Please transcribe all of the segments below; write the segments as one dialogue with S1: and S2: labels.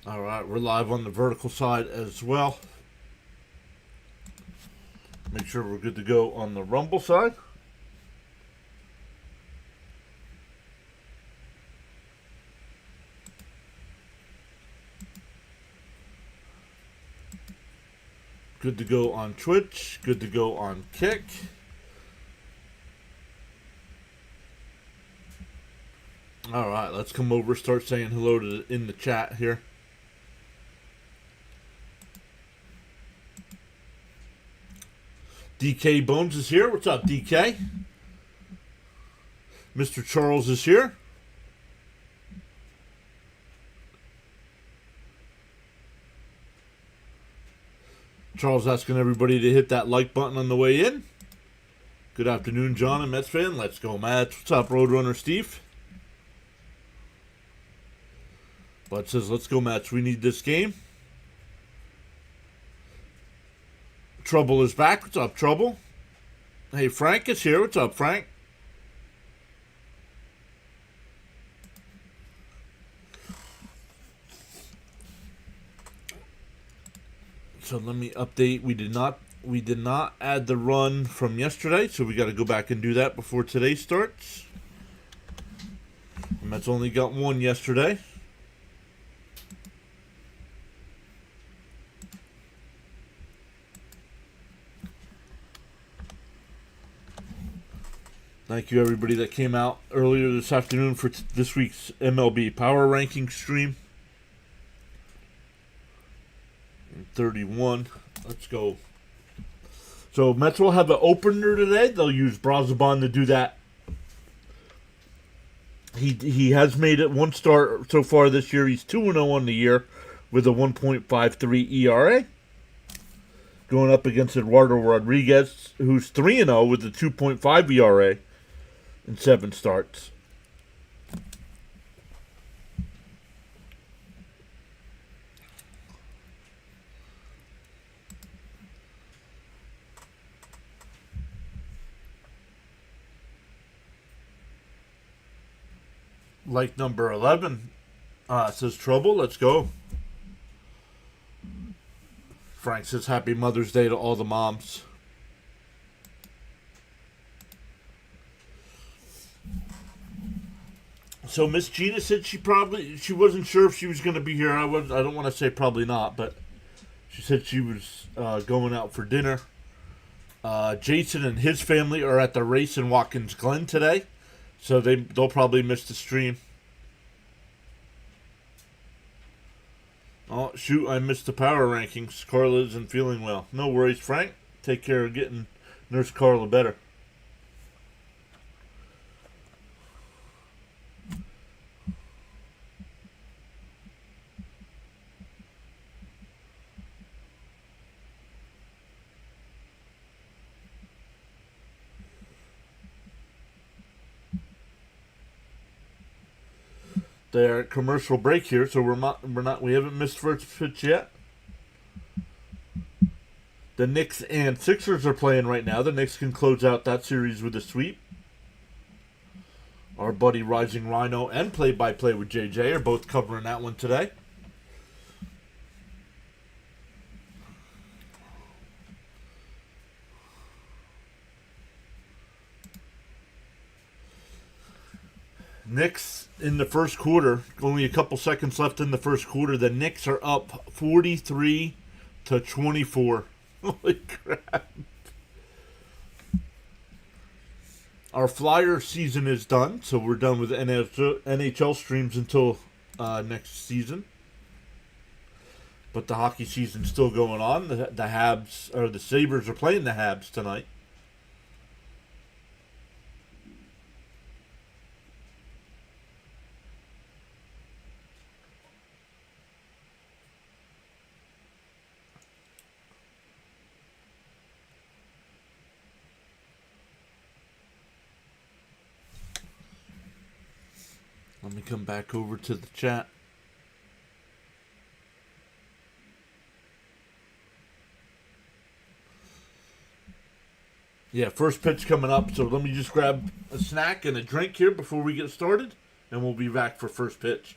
S1: All right, we're live on the vertical side as well. Make sure we're good to go on the Rumble side. Good to go on Twitch. Good to go on Kick. All right, let's come over, start saying hello in the chat here. DK Bones is here. What's up, DK? Mr. Charles is here. Charles asking everybody to hit that like button on the way in. Good afternoon, John and Mets fan. Let's go, Mets. What's up, Roadrunner Steve? Bud says, let's go, Mets. We need this game. Trouble is back. What's up, Trouble? Hey, Frank is here. What's up, Frank? So let me update. We did not add the run from yesterday, so we got to go back and do that before today starts. And that's only got one yesterday. Thank you, everybody that came out earlier this afternoon for this week's MLB Power Ranking stream. 31. Let's go. So, Mets will have an opener today. They'll use Brazoban to do that. He has made it one start so far this year. He's 2-0 on the year with a 1.53 ERA. Going up against Eduardo Rodriguez, who's 3-0 with a 2.5 ERA. In 7 starts. Like number 11 says Trouble. Let's go. Frank says Happy Mother's Day to all the moms. So Miss Gina said she wasn't sure if she was going to be here. I don't want to say probably not, but she said she was going out for dinner. Jason and his family are at the race in Watkins Glen today, so they'll probably miss the stream. Oh shoot! I missed the power rankings. Carla isn't feeling well. No worries, Frank. Take care of getting Nurse Carla better. They're at commercial break here, so we haven't missed first pitch yet. The Knicks and Sixers are playing right now. The Knicks can close out that series with a sweep. Our buddy Rising Rhino and Play-by-Play with JJ are both covering that one today. Knicks in the first quarter, only a couple seconds left in the first quarter. The Knicks are up 43-24. Holy crap. Our Flyer season is done, so we're done with NHL streams until next season. But the hockey season's still going on. The Habs, or the Sabres, are playing the Habs tonight. Let me come back over to the chat. Yeah, first pitch coming up, so let me just grab a snack and a drink here before we get started, and we'll be back for first pitch.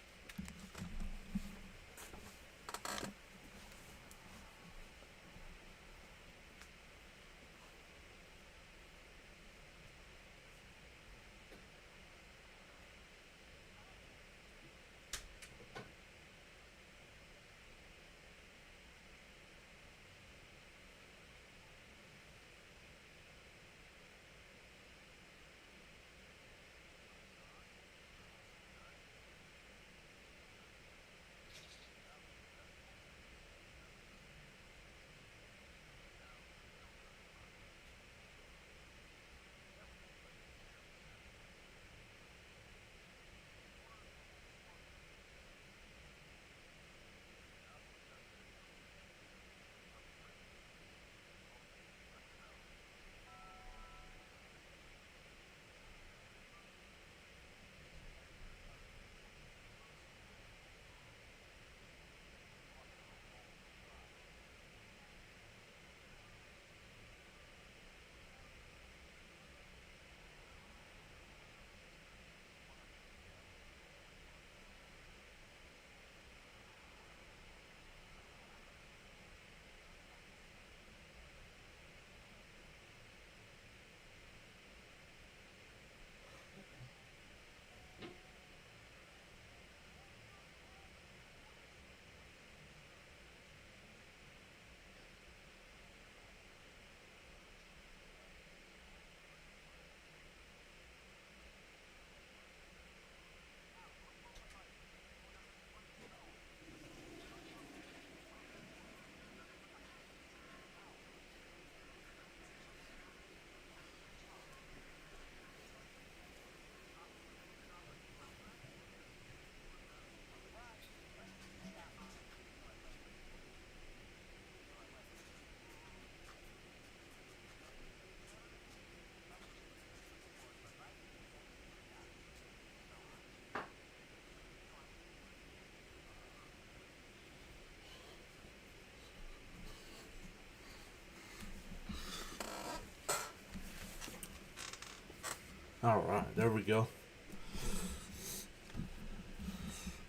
S1: All right, there we go.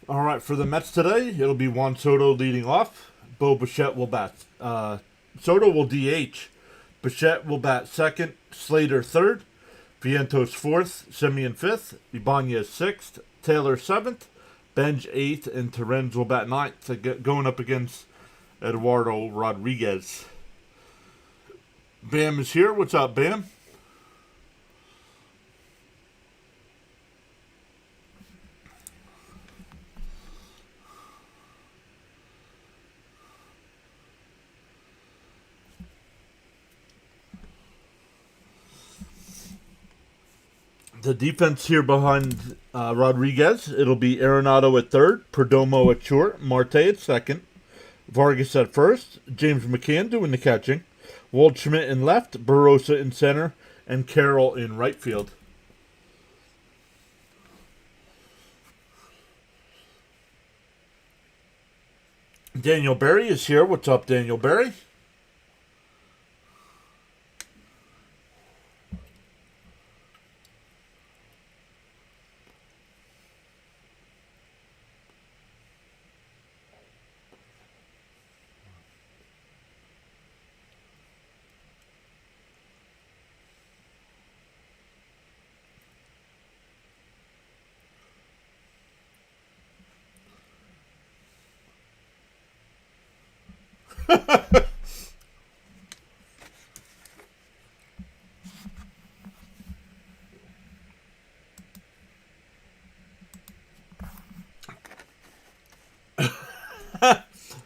S1: All right, for the Mets today, it'll be Juan Soto leading off. Bo Bichette will bat. Soto will DH. Bichette will bat second. Slater third. Vientos fourth. Semien fifth. Ibanez sixth. Taylor seventh. Benj eighth. And Terens will bat ninth, going up against Eduardo Rodriguez. Bam is here. What's up, Bam? The defense here behind Rodriguez, it'll be Arenado at third, Perdomo at short, Marte at second, Vargas at first, James McCann doing the catching, Waldschmidt in left, Barossa in center, and Carroll in right field. Daniel Berry is here. What's up, Daniel Berry?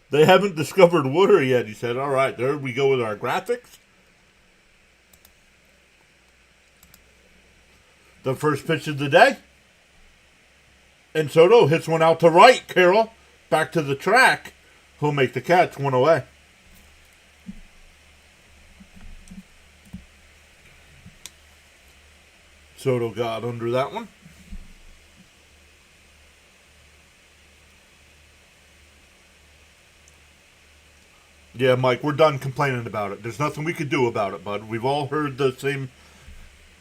S1: They haven't discovered water yet, he said. All right, there we go with our graphics. The first pitch of the day. And Soto hits one out to right. Carroll back to the track. He'll make the catch, one away. Soto got under that one. Yeah, Mike, we're done complaining about it. There's nothing we could do about it, bud. We've all heard the same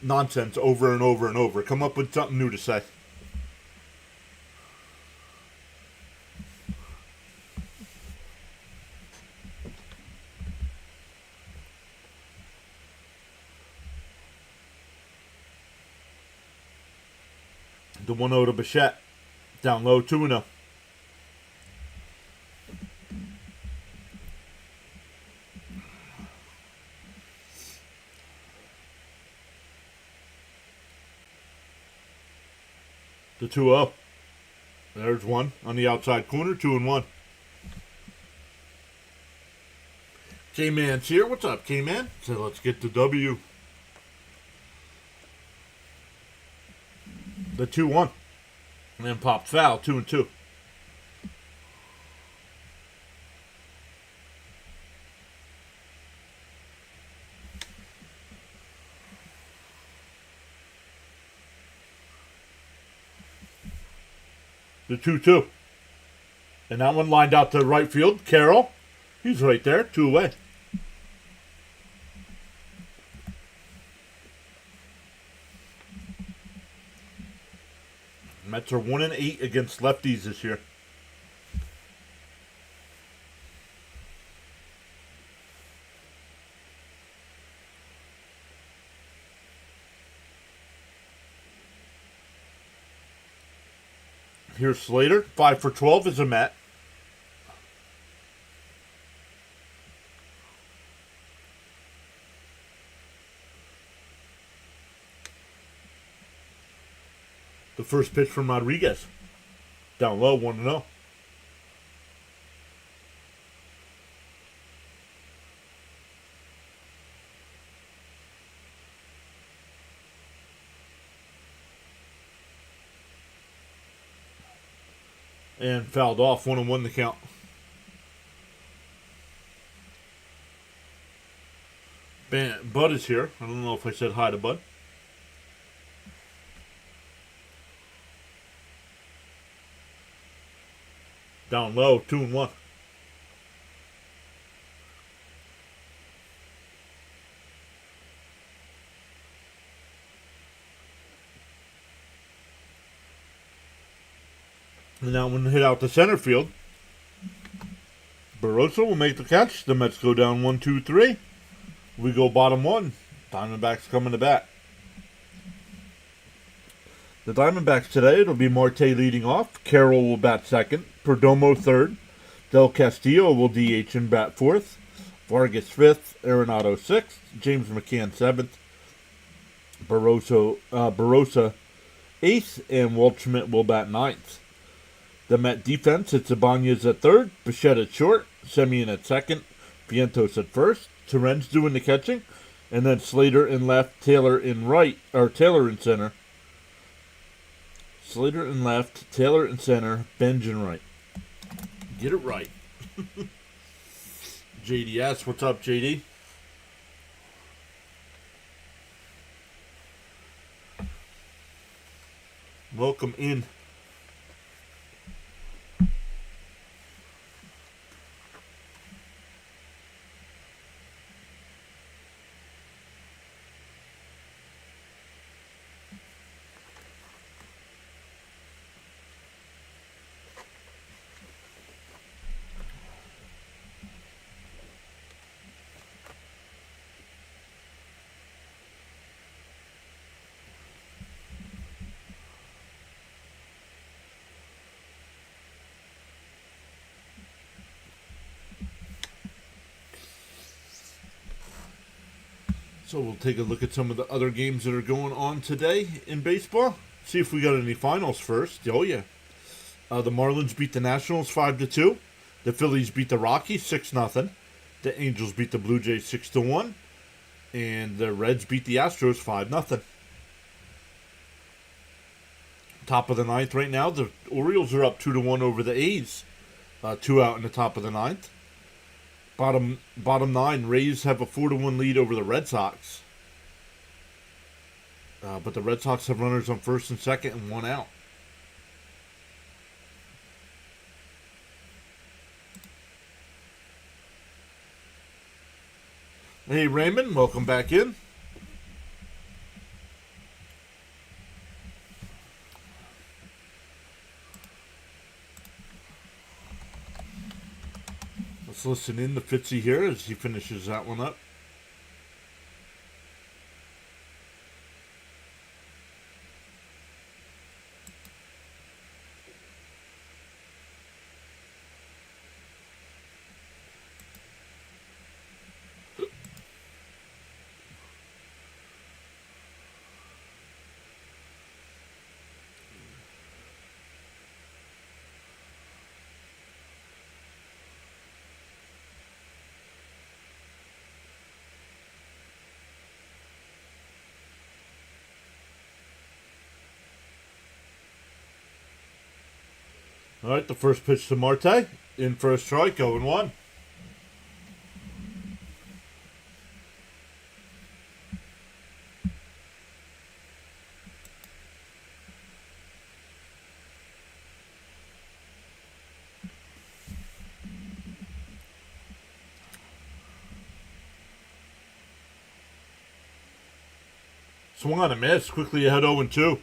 S1: nonsense over and over and over. Come up with something new to say. The 1-0 to Bichette. Down low, 2-0. The 2-0. There's one on the outside corner, 2-1. K-Man's here. What's up, K-Man? So let's get the W. The 2-1. And then popped foul, 2-2. The 2-2. And that one lined out to right field. Carroll. He's right there. 2 away. Mets are 1-8 against lefties this year. Here's Slater. 5 for 12 is a Met. The first pitch from Rodriguez. Down low, 1-0. And fouled off, 1-1 the count. Bud is here. I don't know if I said hi to Bud. Down low, 2-1. one hit out to center field. Barossa will make the catch. The Mets go down 1-2-3. We go bottom one. Diamondbacks coming to bat. The Diamondbacks today, it'll be Marte leading off. Carroll will bat second. Perdomo third. Del Castillo will DH and bat fourth. Vargas fifth. Arenado sixth. James McCann seventh. Barossa eighth. And Walt Schmidt will bat ninth. The Met defense, it's Ibanez at third. Bichette at short. Semien at second. Vientos at first. Terrence doing the catching. And then Slater in left. Taylor in right. Or Taylor in center. Slater in left, Taylor in center, Benj in right. Get it right. JDS, what's up, JD? Welcome in. So we'll take a look at some of the other games that are going on today in baseball. See if we got any finals first. Oh, yeah. The Marlins beat the Nationals 5-2. The Phillies beat the Rockies 6-0. The Angels beat the Blue Jays 6-1. And the Reds beat the Astros 5-0. Top of the ninth right now. The Orioles are up 2-1 over the A's. 2 out in the top of the ninth. Bottom nine, Rays have a 4-1 lead over the Red Sox. But the Red Sox have runners on first and second and 1 out. Hey Raymond, welcome back in. Let's listen in to Fitzy here as he finishes that one up. All right, the first pitch to Marte. In for a strike, 0-1. Swung on a miss. Quickly ahead 0-2.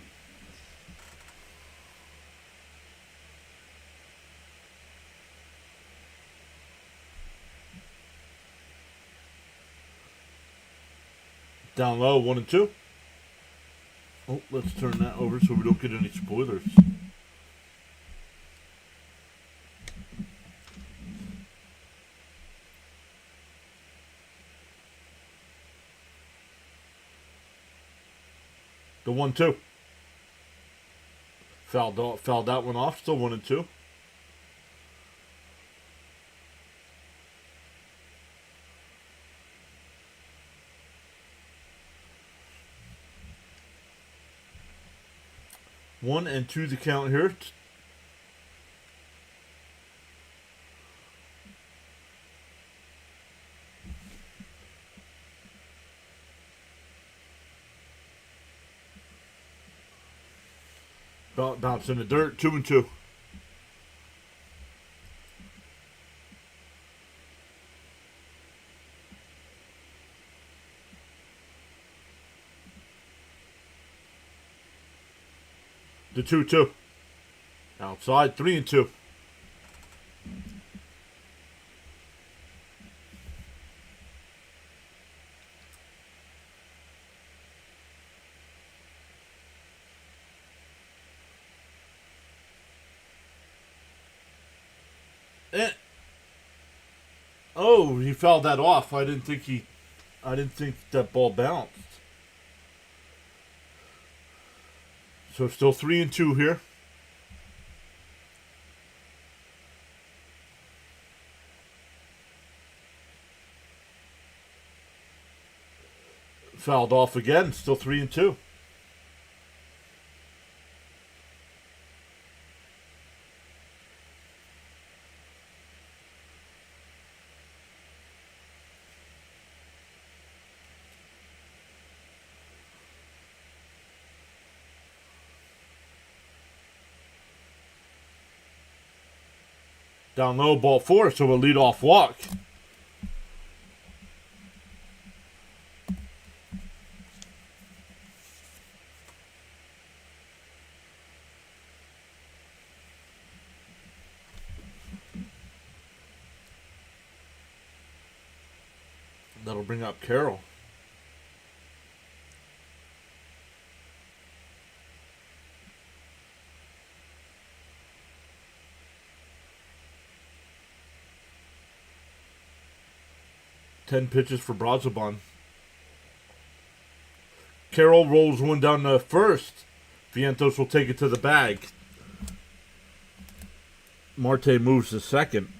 S1: Down low, 1-2. Oh, let's turn that over so we don't get any spoilers. The 1-2. Fouled that one off, still 1-2. One and two the count here. Bounce in the dirt, 2-2. The 2-2. Outside, 3-2. Oh, he fouled that off. I didn't think that ball bounced. So still 3-2 here. Fouled off again. Still 3-2. Down low, ball 4, so a leadoff walk. That'll bring up Carroll. Ten pitches for Brazoban. Carroll rolls one down to first. Vientos will take it to the bag. Marte moves to second.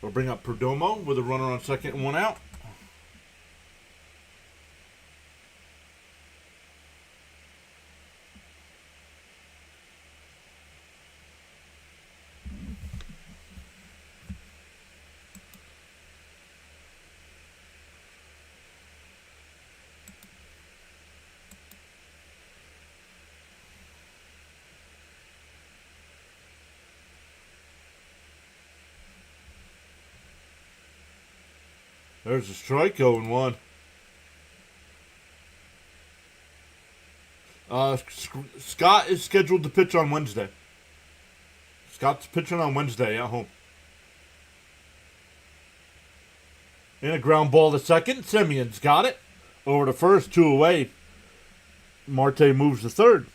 S1: We'll bring up Perdomo with a runner on second and one out. There's a strike, 0-1. Scott is scheduled to pitch on Wednesday. Scott's pitching on Wednesday at home. And a ground ball to second. Simeon's got it. Over to first, 2 away. Marte moves to third.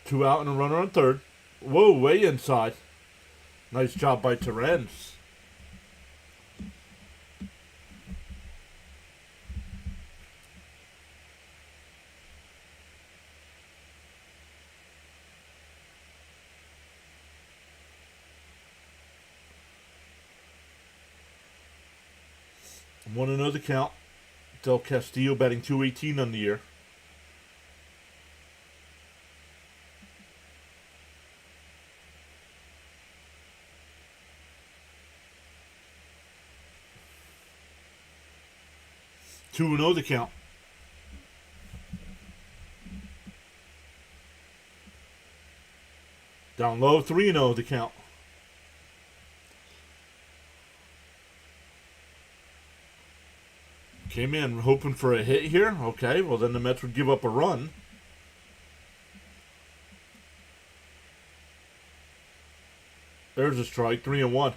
S1: Two out and a runner on third. Whoa, way inside. Nice job by Terrence. Want to know the count. Del Castillo batting .218 on the year. Two and 0 the count. Down low, 3-0 the count. Came in hoping for a hit here. Okay, well then the Mets would give up a run. There's a strike, 3-1.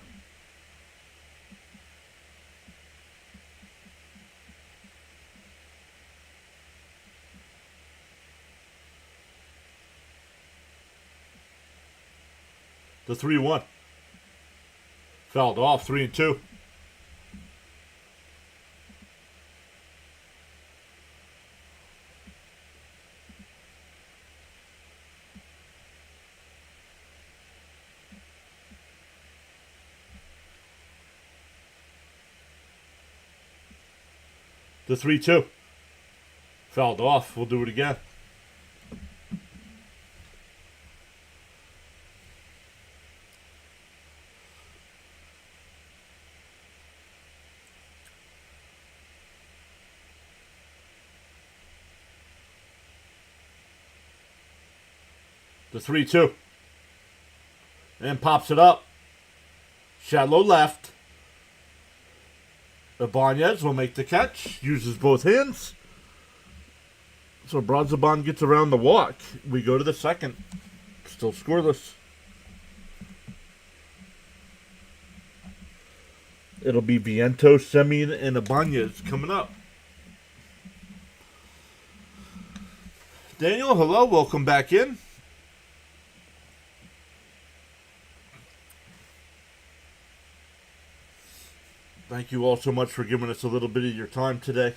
S1: The 3-1. Fouled off, 3-2. The 3-2. Fouled off. We'll do it again. The 3-2. And pops it up. Shallow left. Ibanez will make the catch. Uses both hands. So Bronzabon gets around the walk. We go to the second. Still scoreless. It'll be Vientos, Semien, and Ibanez coming up. Daniel, hello. Welcome back in. Thank you all so much for giving us a little bit of your time today.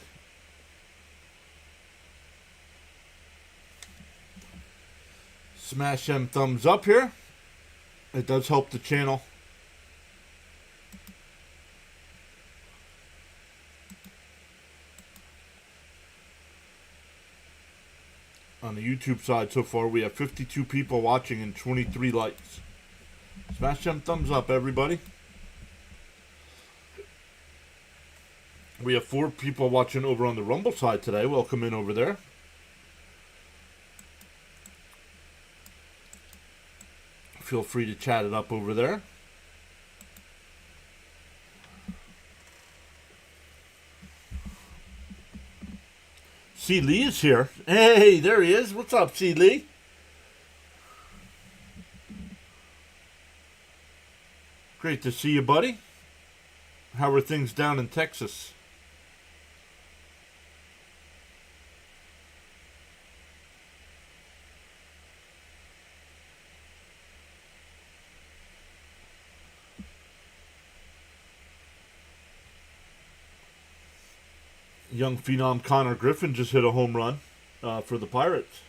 S1: Smash them thumbs up here. It does help the channel. On the YouTube side so far, we have 52 people watching and 23 likes. Smash them thumbs up, everybody. We have 4 people watching over on the Rumble side today. Welcome in over there. Feel free to chat it up over there. C. Lee is here. Hey, there he is. What's up, C. Lee? Great to see you, buddy. How are things down in Texas? Young phenom Connor Griffin just hit a home run for the Pirates.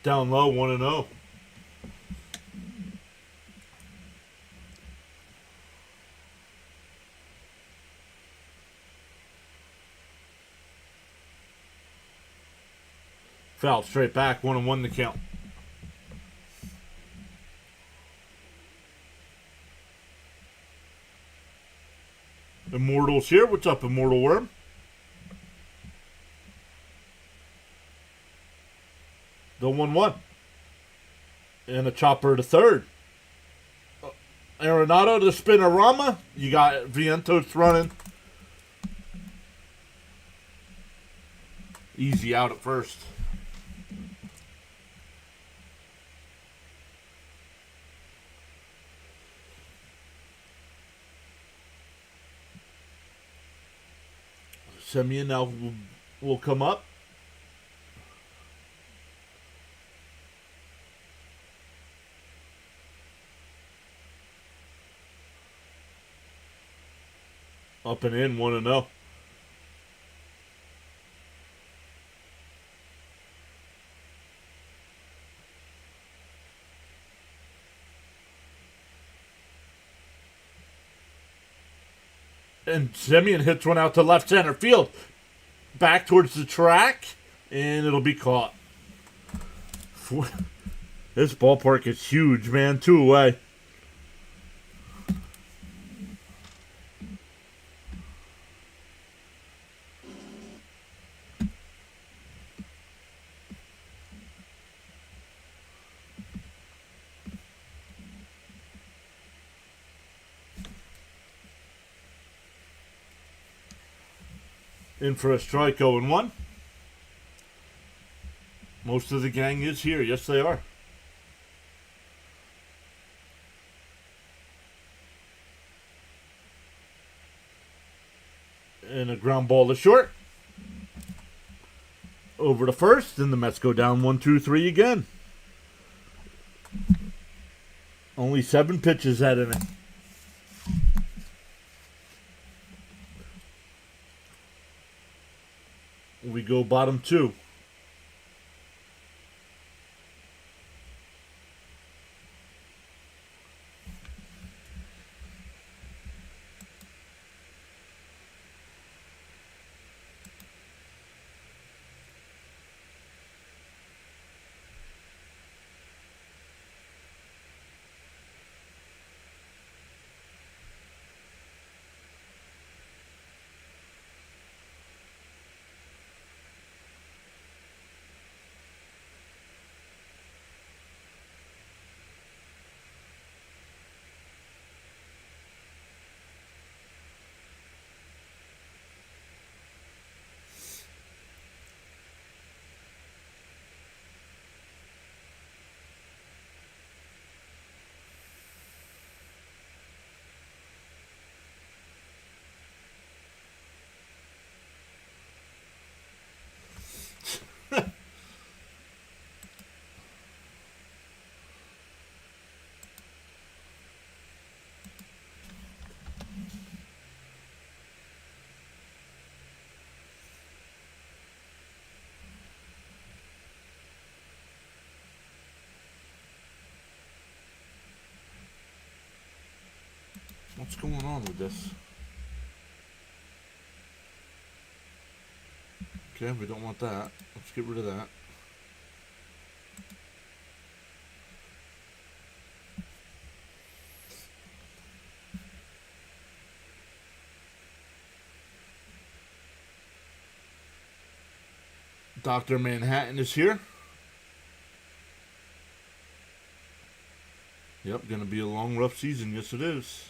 S1: Down low, 1-0. Foul straight back, 1-1 the count. Immortal's here. What's up, Immortal Worm? The 1-1. And a chopper to third. Arenado to Spinorama. You got Vientos running. Easy out at first. Semien now will come up. Up and in, 1-0. And Semien hits one out to left center field. Back towards the track. And it'll be caught. This ballpark is huge, man. 2 away. In for a strike, 0-1. Most of the gang is here. Yes, they are. And a ground ball to short. Over to first. And the Mets go down 1-2-3 again. Only 7 pitches that inning. We go bottom 2. What's going on with this? Okay, we don't want that. Let's get rid of that. Dr. Manhattan is here. Yep, gonna be a long, rough season. Yes, it is.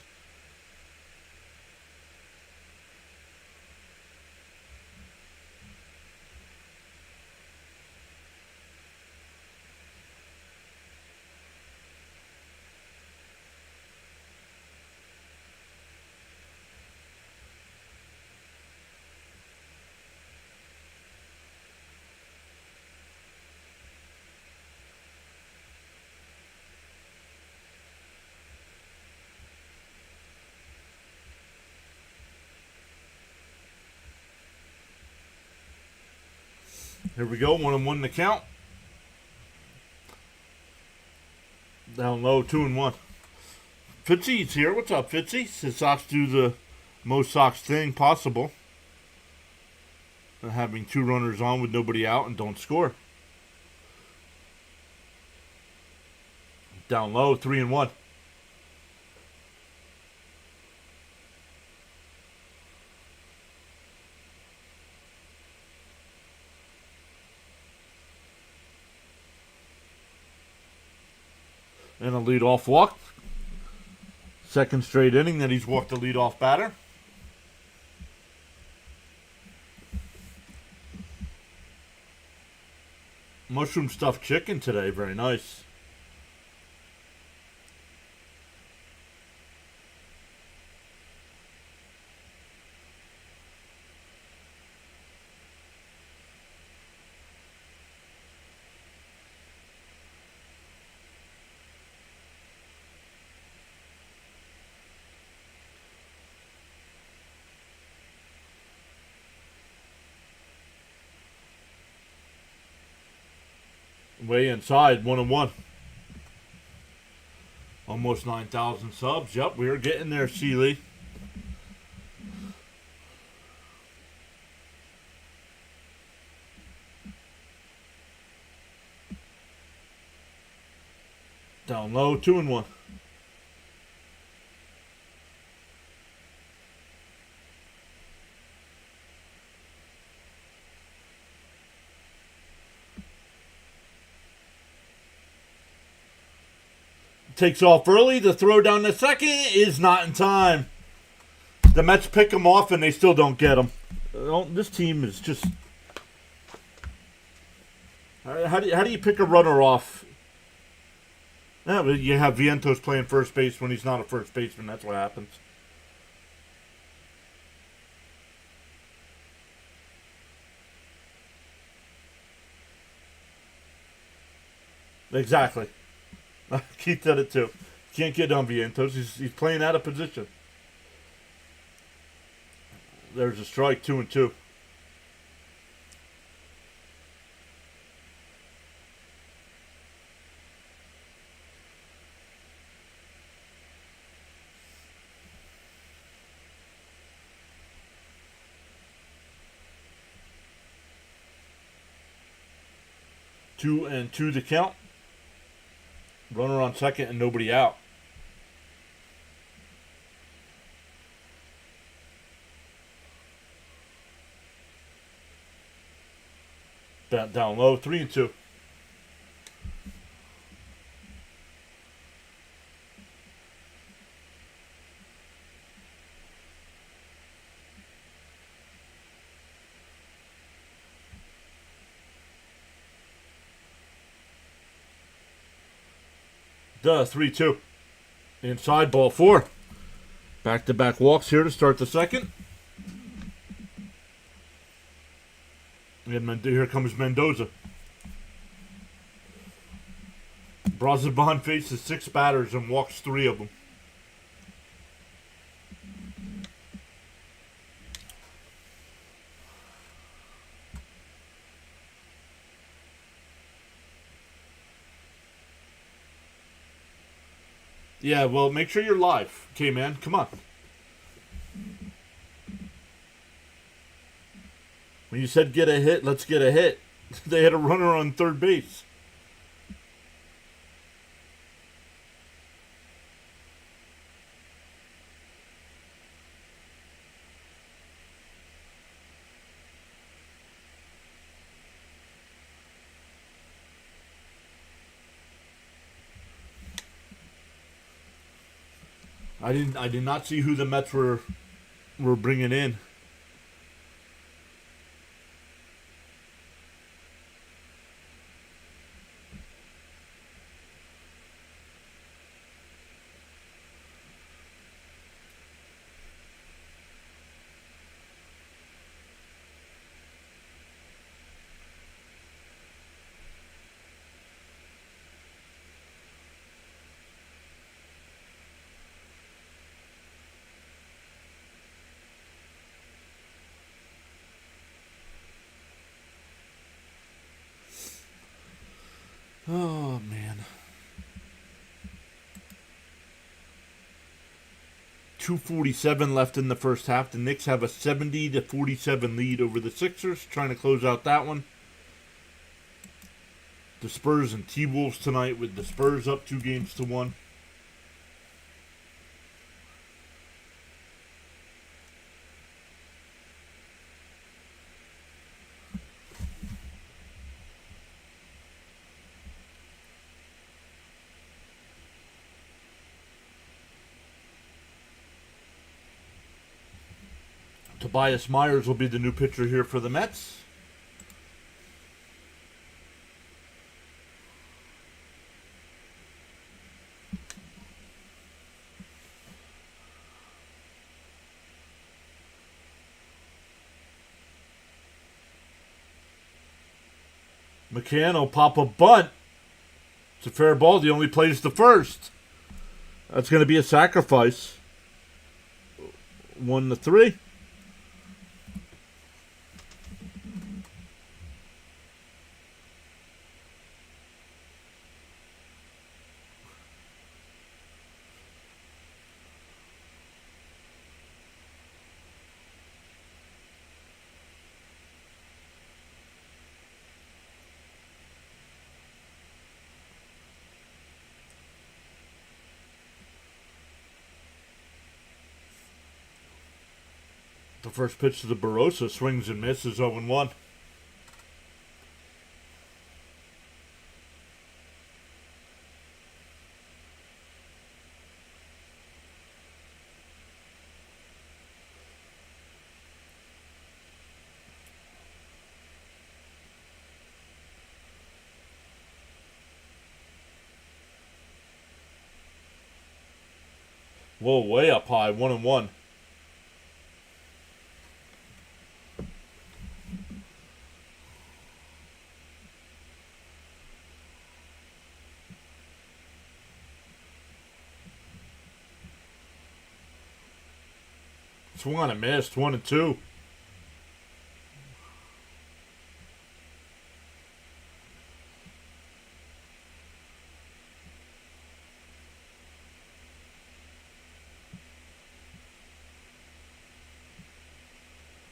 S1: Here we go, 1-1 in the count. Down low, 2-1. Fitzy's here. What's up, Fitzy? Says Sox do the most Sox thing possible. Having 2 runners on with nobody out and don't score. Down low, 3-1. And a leadoff walk. Second straight inning that he's walked a leadoff batter. Mushroom stuffed chicken today. Very nice. Way inside, 1-1. Almost 9,000 subs. Yep, we are getting there, Seeley. Down low, 2-1. Takes off early. The throw down the second is not in time. The Mets pick him off and they still don't get him. This team is just... How do you pick a runner off? Yeah, you have Vientos playing first base when he's not a first baseman. That's what happens. Exactly. Keith did it too. Can't get on Vientos. He's playing out of position. There's a strike, 2-2. Two and two to count. Runner on second and nobody out. Down low, 3-2. Duh, 3-2. Inside, ball 4. Back-to-back walks here to start the second. And here comes Mendoza. Braziban faces 6 batters and walks 3 of them. Yeah, well, make sure you're live. Okay, man, come on. When you said get a hit, let's get a hit. They had a runner on third base. I did not see who the Mets were bringing in. Oh, man. 2:47 left in the first half. The Knicks have a 70-47 lead over the Sixers, trying to close out that one. The Spurs and T-Wolves tonight, with the Spurs up 2-1. Tobias Myers will be the new pitcher here for the Mets. McCann will pop a bunt. It's a fair ball. He only plays the first. That's going to be a sacrifice. 1-3. The first pitch to the Barossa swings and misses 0-1. Whoa, way up high, 1-1. Swung and missed, 1-2.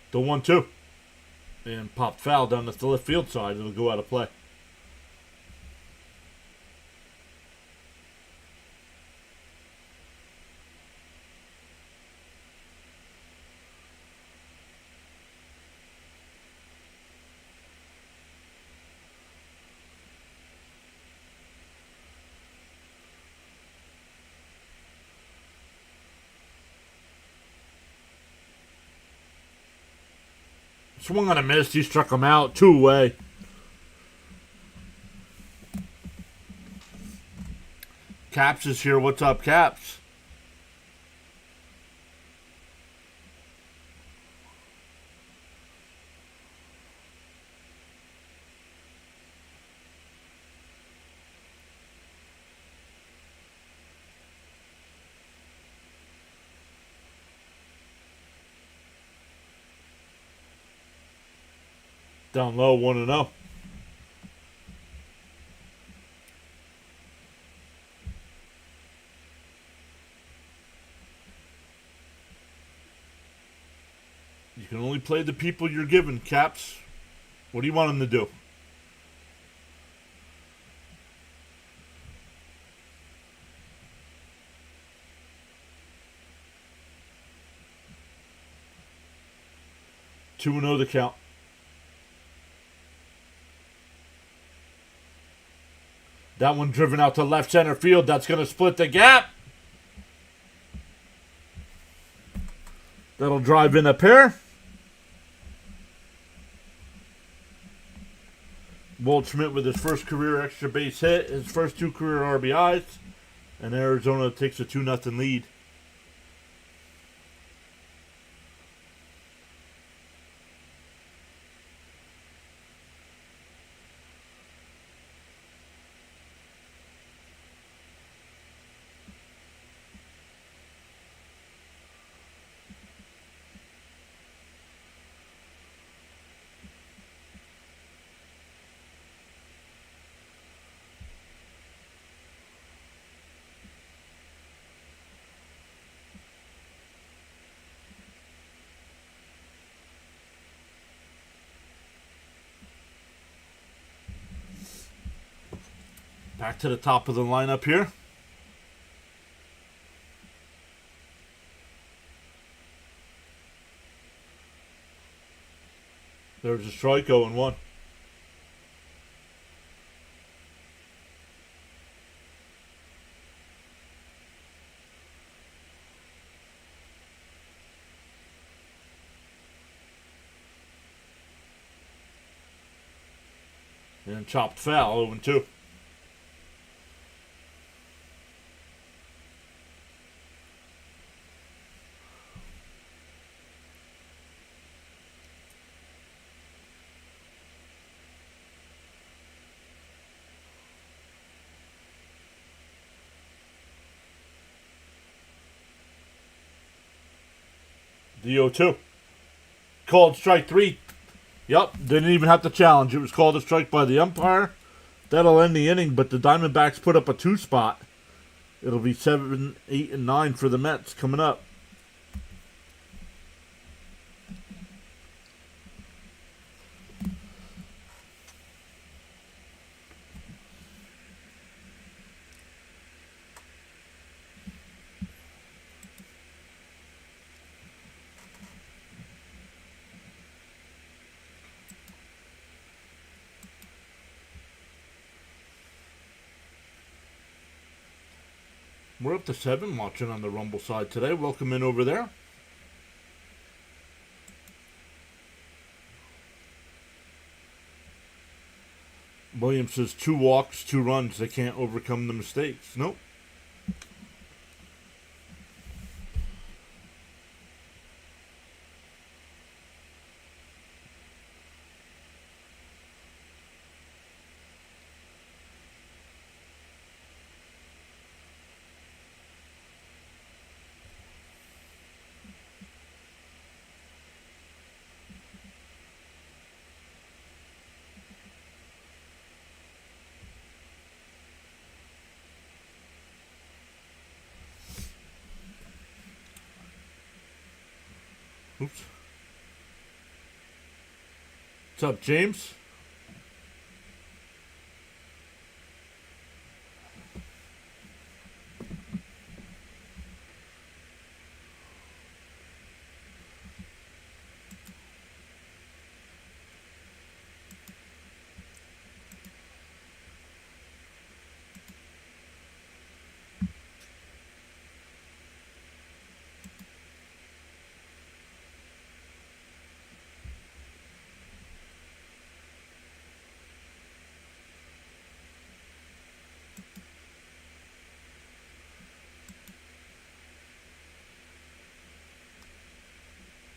S1: The 1-2. And popped foul down the left field side. It'll go out of play. Swung on a miss. He struck him out. 2 away. Caps is here. What's up, Caps? Down low, 1-0. You can only play the people you're given, Caps. What do you want them to do? Two and 0 the count. That one driven out to left center field. That's going to split the gap. That'll drive in a pair. Walt Schmidt with his first career extra base hit, his first 2 career RBIs, and Arizona takes a 2-0 lead. Back to the top of the lineup here. There's a strike, 0-1. And chopped foul, 0-2. The 0-2. Called strike 3. Yep, didn't even have to challenge. It was called a strike by the umpire. That'll end the inning, but the Diamondbacks put up a 2 spot. It'll be 7, 8, and 9 for the Mets coming up. We're up to 7 watching on the Rumble side today. Welcome in over there. Williams says 2 walks, 2 runs. They can't overcome the mistakes. Nope. Oops. What's up, James?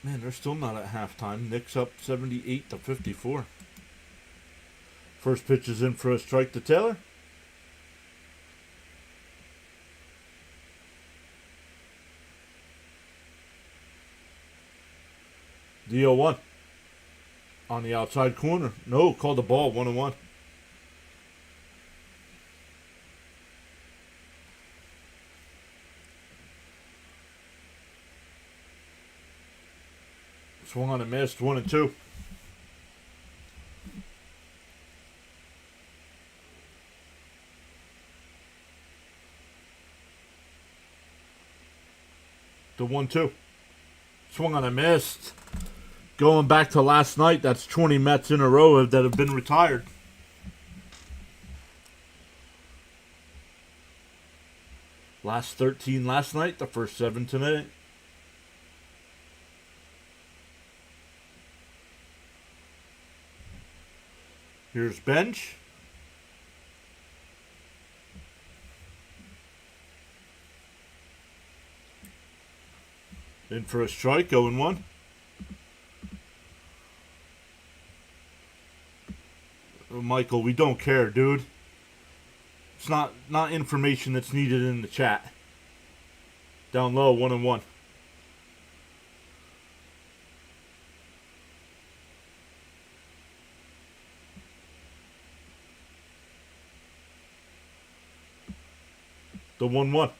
S1: Man, they're still not at halftime. Knicks up 78-54. First pitch is in for a strike to Taylor. The 0-1. On the outside corner. No, called the ball, 1-1. Swung on and missed. 1-2. The 1-2. Swung on and missed. Going back to last night, that's 20 Mets in a row that have been retired. Last 13 last night, the first 7 tonight. Here's Bench. In for a strike, 0-1. Michael, we don't care, dude. It's not information that's needed in the chat. Down low, 1-1. The 1-1.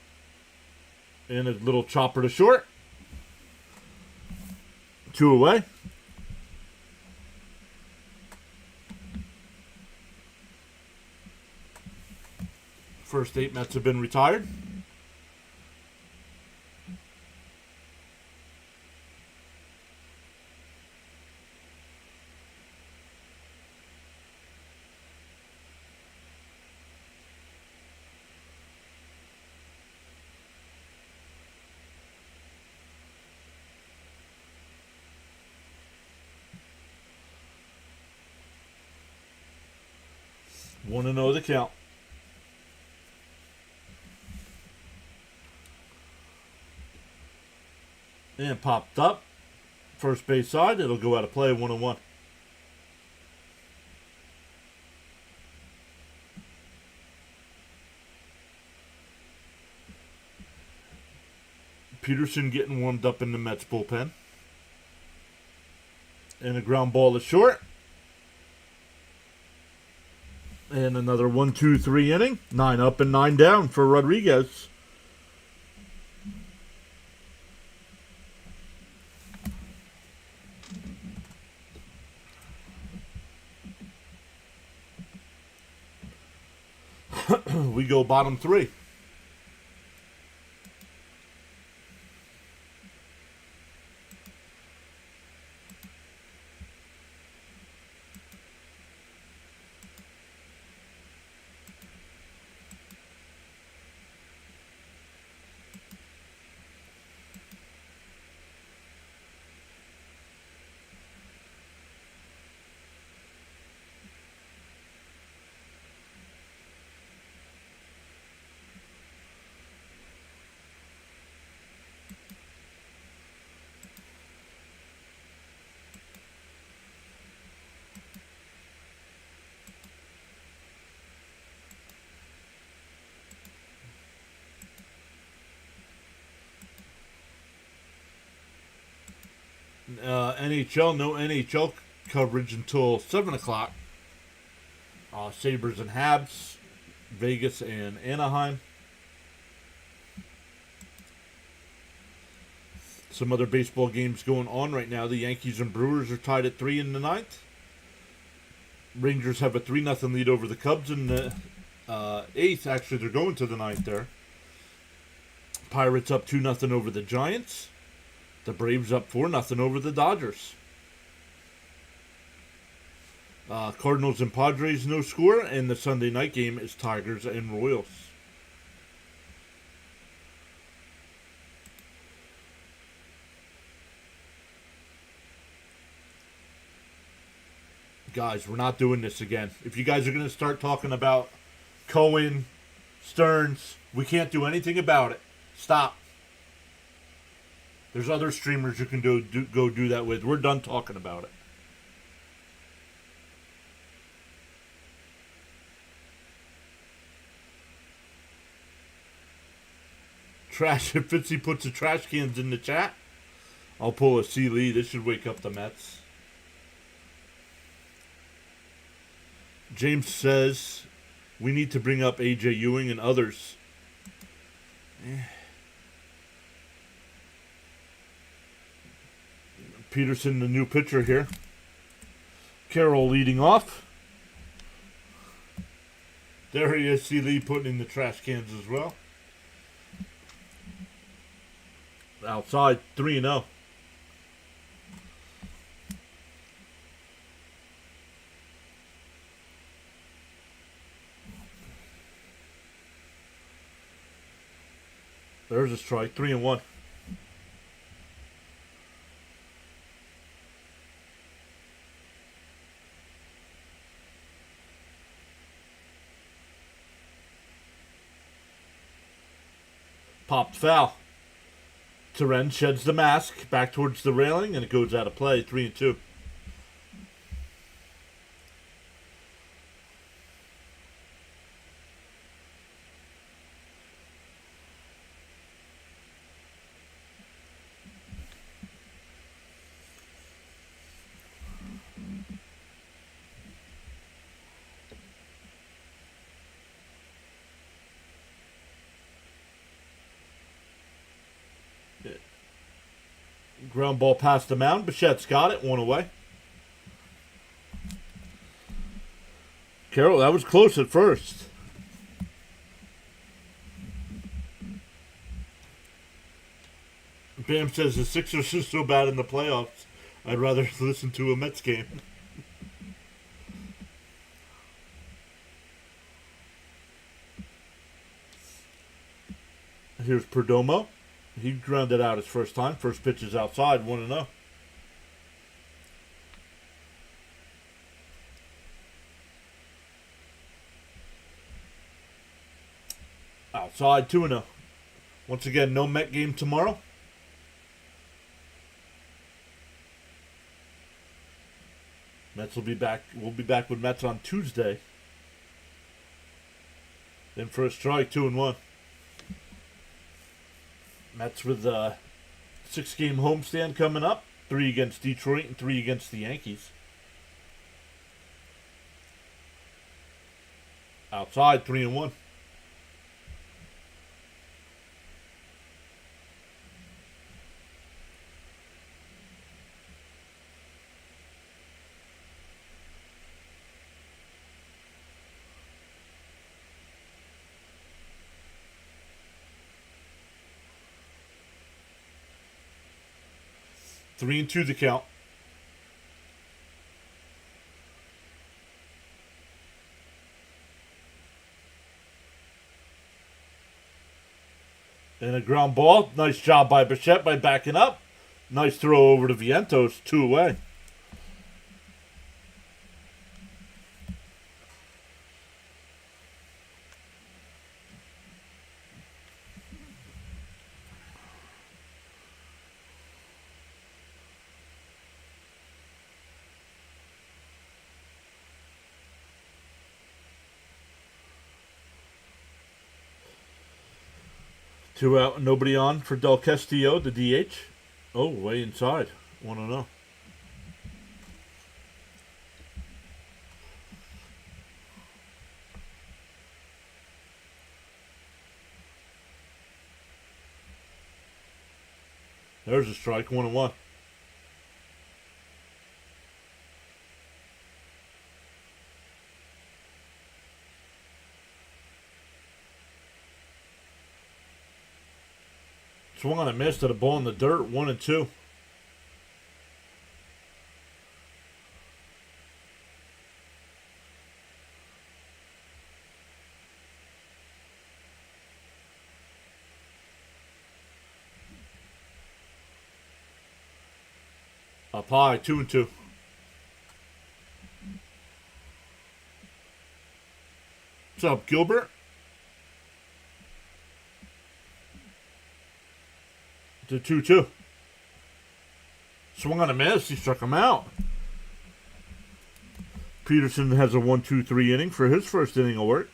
S1: And a little chopper to short. 2 away. First 8 Mets have been retired. Want to know the count. And popped up. First base side. It'll go out of play, 1-1. Peterson getting warmed up in the Mets bullpen. And a ground ball to short. And another 1-2-3 inning. 9 up and 9 down for Rodriguez. We go bottom 3. NHL, no NHL coverage until 7 o'clock. Sabres and Habs, Vegas and Anaheim. Some other baseball games going on right now. The Yankees and Brewers are tied at 3 in the 9th. Rangers have a 3-0 lead over the Cubs in the 8th. Actually, they're going to the 9th there. Pirates up 2-0 over the Giants. The Braves up 4-0 over the Dodgers. Cardinals and Padres no score, and the Sunday night game is Tigers and Royals. Guys, we're not doing this again. If you guys are going to start talking about Cohen, Stearns, we can't do anything about it. Stop. There's other streamers you can go do that with. We're done talking about it. Trash. If Fitzy puts the trash cans in the chat, I'll pull a C. Lee. This should wake up the Mets. James says we need to bring up A.J. Ewing and others. Peterson, the new pitcher here. Carroll leading off. There he is, C. Lee putting in the trash cans as well. Outside, 3-0. There's a strike, 3-1. Popped foul. Terren sheds the mask back towards the railing, and it goes out of play, 3-2. Ground ball past the mound. Bichette's got it. One away. Carroll, that was close at first. Bam says the Sixers are so bad in the playoffs, I'd rather listen to a Mets game. Here's Perdomo. He grounded out his first time. First pitch is outside, 1-0. Outside, 2-0. Once again, no Met game tomorrow. Mets will be back. We'll be back with Mets on Tuesday. Then for a strike, 2-1. Mets with a 6-game homestand coming up. 3 against Detroit and 3 against the Yankees. Outside, 3-1. Three and 2 the count. And a ground ball. Nice job by Bichette by backing up. Nice throw over to Vientos. 2 away. Two out, nobody on for Del Castillo, the DH. Oh, way inside. 1-0. There's a strike, 1-1. Swung on a miss to the ball in the dirt, 1-2. Up high, 2-2. What's up, Gilbert? To 2-2. Swung on a miss. He struck him out. Peterson has a 1-2-3 inning for his first inning of work.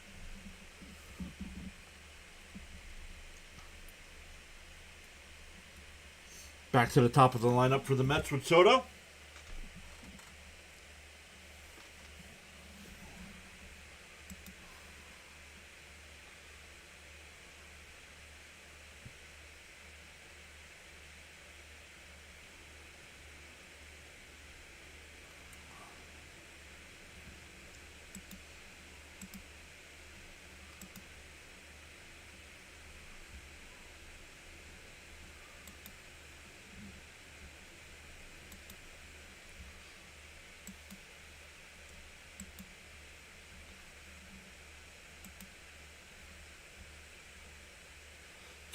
S1: Back to the top of the lineup for the Mets with Soto.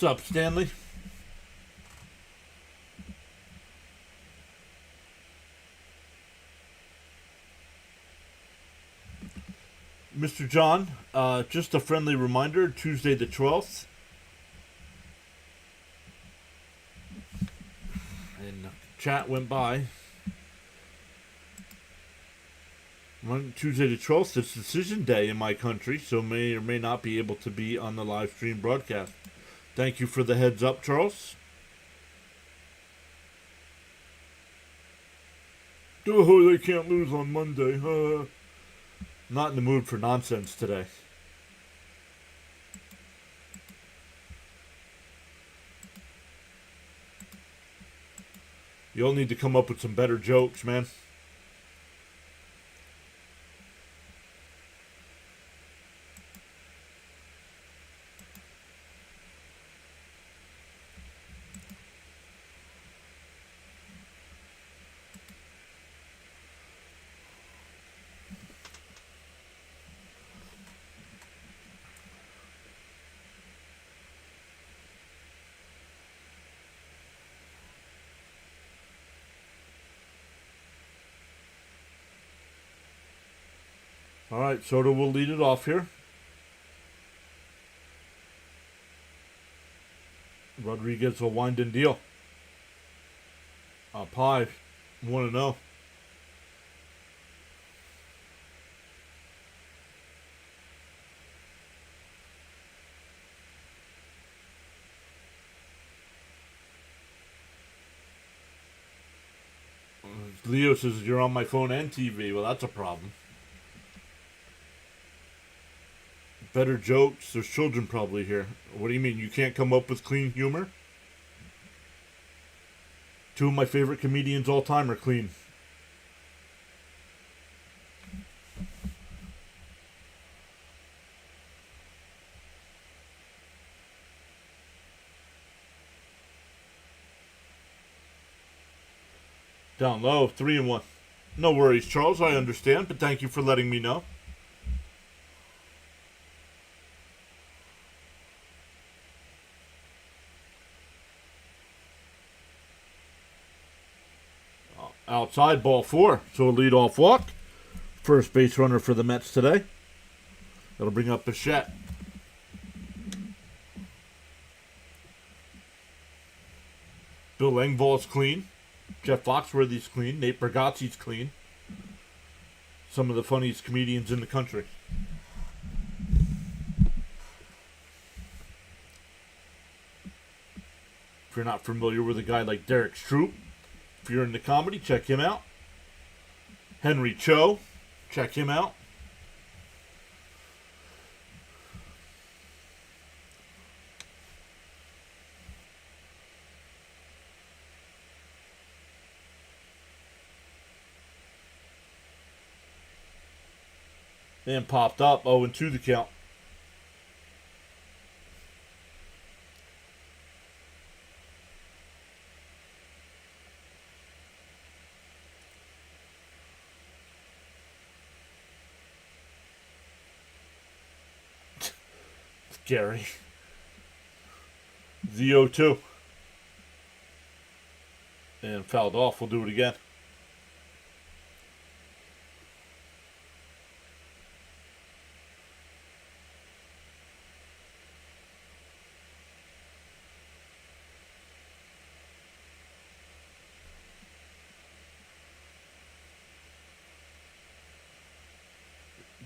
S1: What's up, Stanley? Mr. John, just a friendly reminder, Tuesday the 12th. And chat went by. Tuesday the 12th is decision day in my country, so may or may not be able to be on the live stream broadcast. Thank you for the heads up, Charles. Oh, they can't lose on Monday. Not in the mood for nonsense today. You'll need to come up with some better jokes, man. All right, Soto will lead it off here. Rodriguez will wind and deal. Up high, 1-0. Leo says you're on my phone and TV. Well, that's a problem. Better jokes. There's children probably here. What do you mean? You can't come up with clean humor? Two of my favorite comedians all time are clean. Down low, 3-1. No worries, Charles. I understand, but thank you for letting me know. Outside, ball 4. So a leadoff walk. First base runner for the Mets today. That'll bring up Bichette. Bill Engvall's clean. Jeff Foxworthy's clean. Nate Bargatze's clean. Some of the funniest comedians in the country. If you're not familiar with a guy like Derek Stroop, if you're into comedy, check him out. Henry Cho, check him out. And popped up, 0-2 the count. Gary. The 0-2. And fouled off. We'll do it again.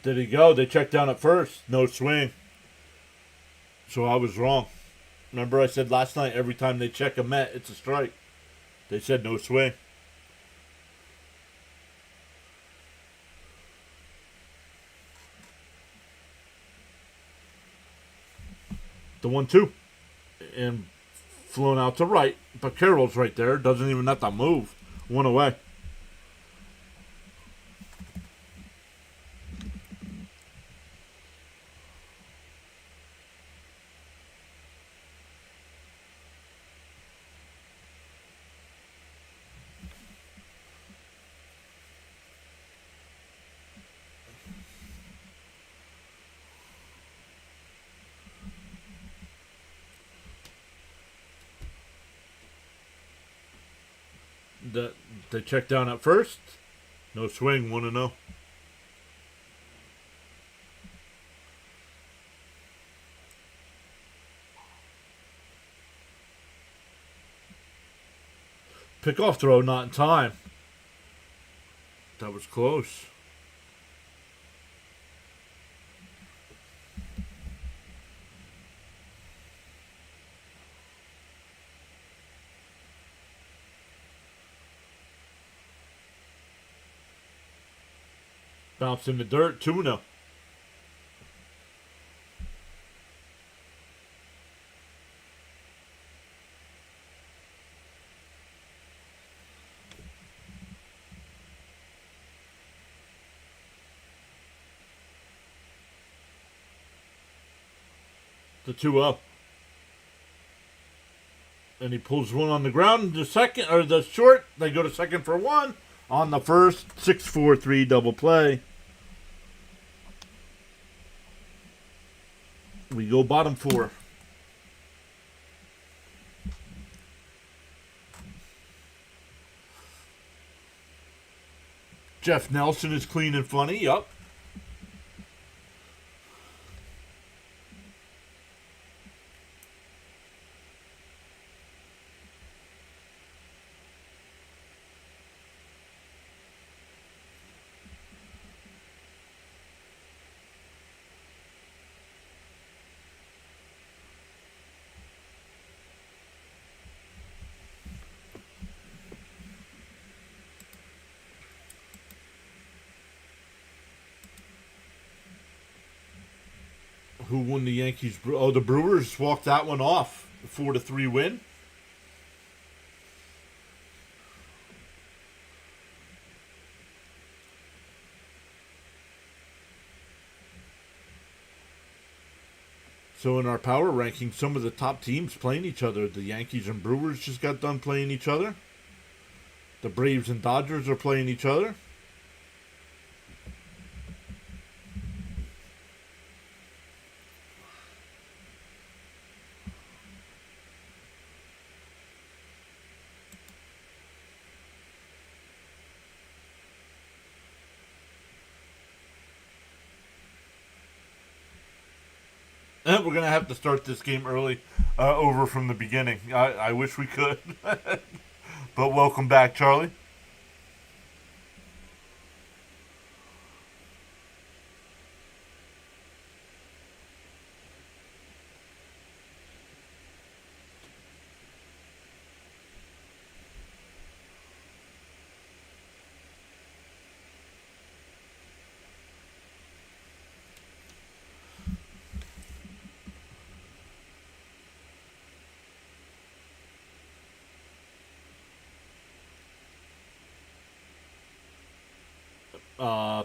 S1: Did he go? They checked down at first. No swing. So I was wrong. Remember I said last night every time they check a Met, it's a strike. They said no swing. The 1-2. And flown out to right. But Carroll's right there. Doesn't even have to move. One away. they check down at first. No swing, 1-0. Pickoff throw not in time. That was close. Bounce in the dirt, 2-0. The 2-0. And he pulls one on the ground. The second, or the short, they go to second for one. On the first, 6-4-3 double play. We go bottom 4. Jeff Nelson is clean and funny. Yup. Who won the Yankees? Oh, the Brewers walked that one off. 4-3 win. So in our power ranking, some of the top teams playing each other. The Yankees and Brewers just got done playing each other. The Braves and Dodgers are playing each other. We're going to have to start this game early, over from the beginning. I wish we could. But welcome back, Charlie.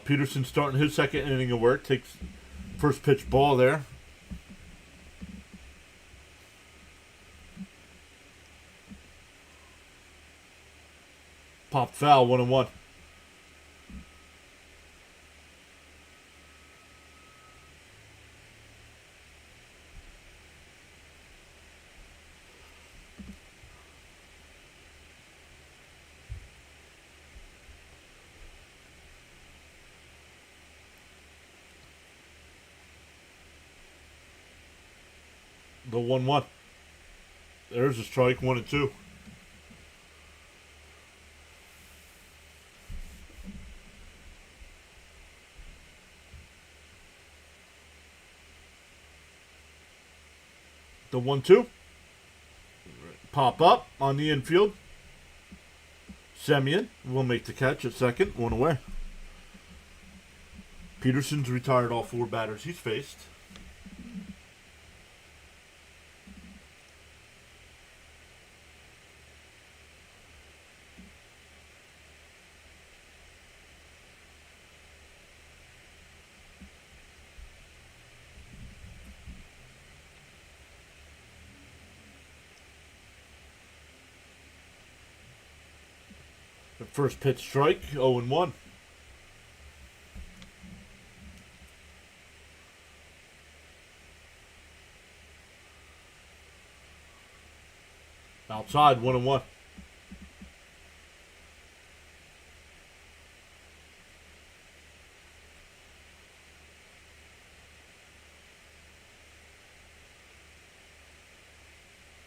S1: Peterson starting his second inning of work. Takes first pitch ball there. Popped foul, 1-1. The 1-1. There's a strike, 1-2. The 1-2. Pop up on the infield. Semyon will make the catch at second. 1 away. Peterson's retired all 4 batters he's faced. First pitch strike, 0-1. Outside, 1-1.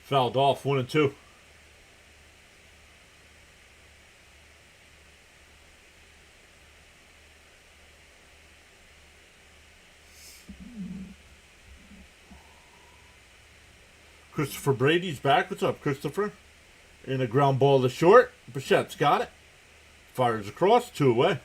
S1: Fouled off, 1-2. Christopher Brady's back. What's up, Christopher? In a ground ball to short. Bichette's got it. Fires across, 2 away.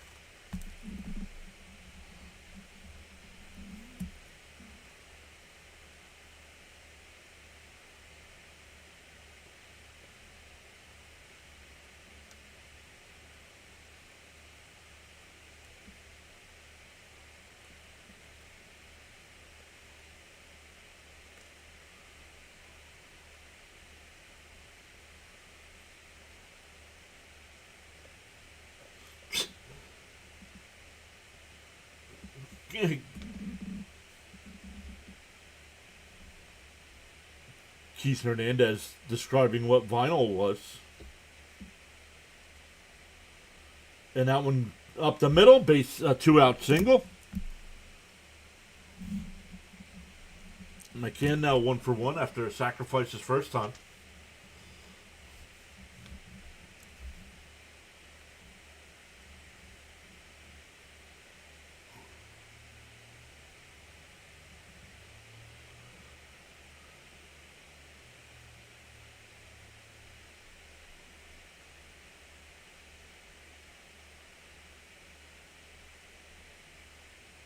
S1: Keith Hernandez describing what vinyl was. And that one up the middle, base 2-out single. McCann now 1 for 1 after a sacrifice his first time.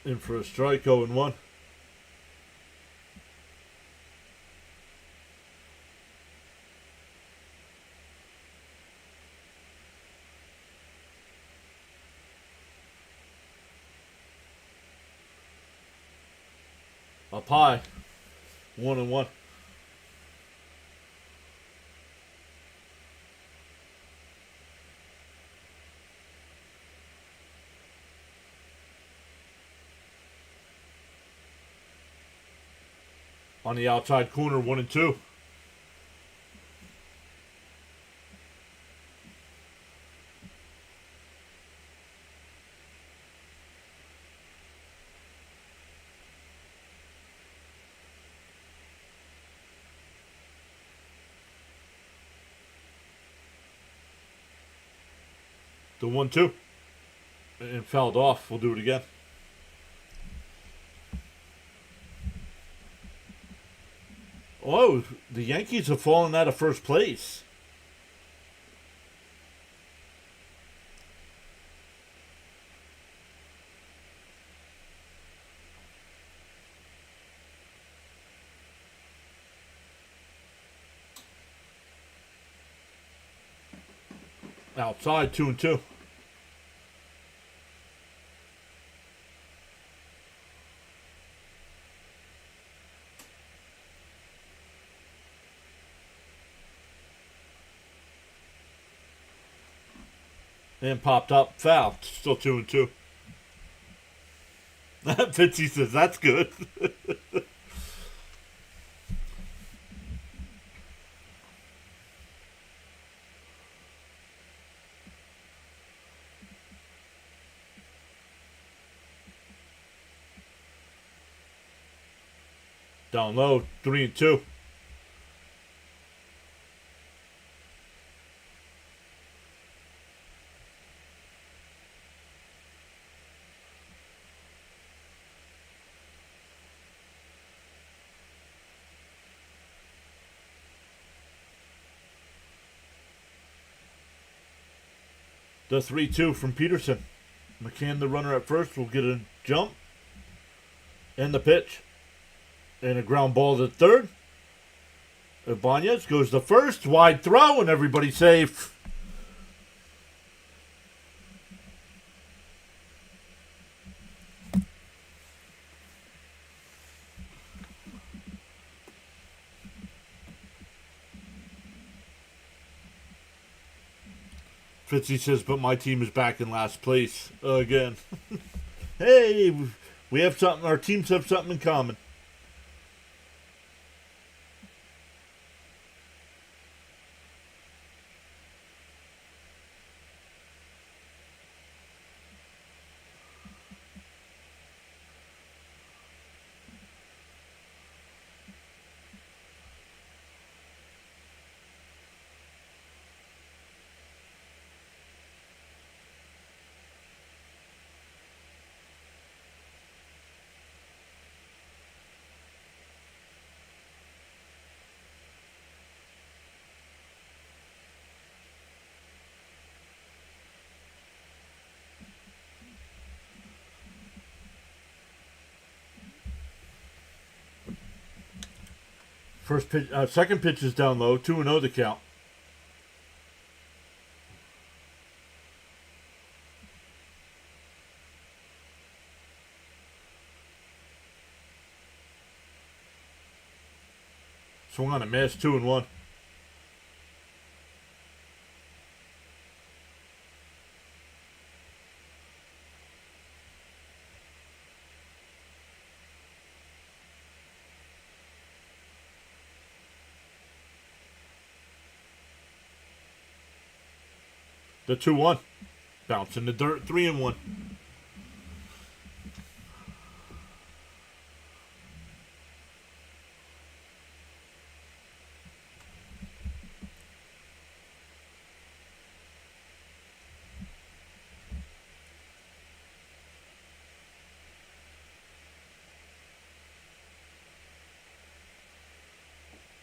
S1: In for a strike, 0-1. Up high, 1-1. On the outside corner, 1-2. The 1-2. And fouled off. We'll do it again. Oh, the Yankees have fallen out of first place. Outside, 2-2. And popped up, foul. Still 2-2. Fitzy says that's good. Down low, 3-2. The 3-2 from Peterson. McCann, the runner at first, will get a jump. And the pitch. And a ground ball to third. Ibanez goes to first. Wide throw, and everybody's safe. Fitzy says, but my team is back in last place again. Hey, we have something. Our teams have something in common. First pitch, second pitch is down low. 2-0 the count. Swung on a miss. 2-1. The 2-1. Bounce in the dirt. 3-1.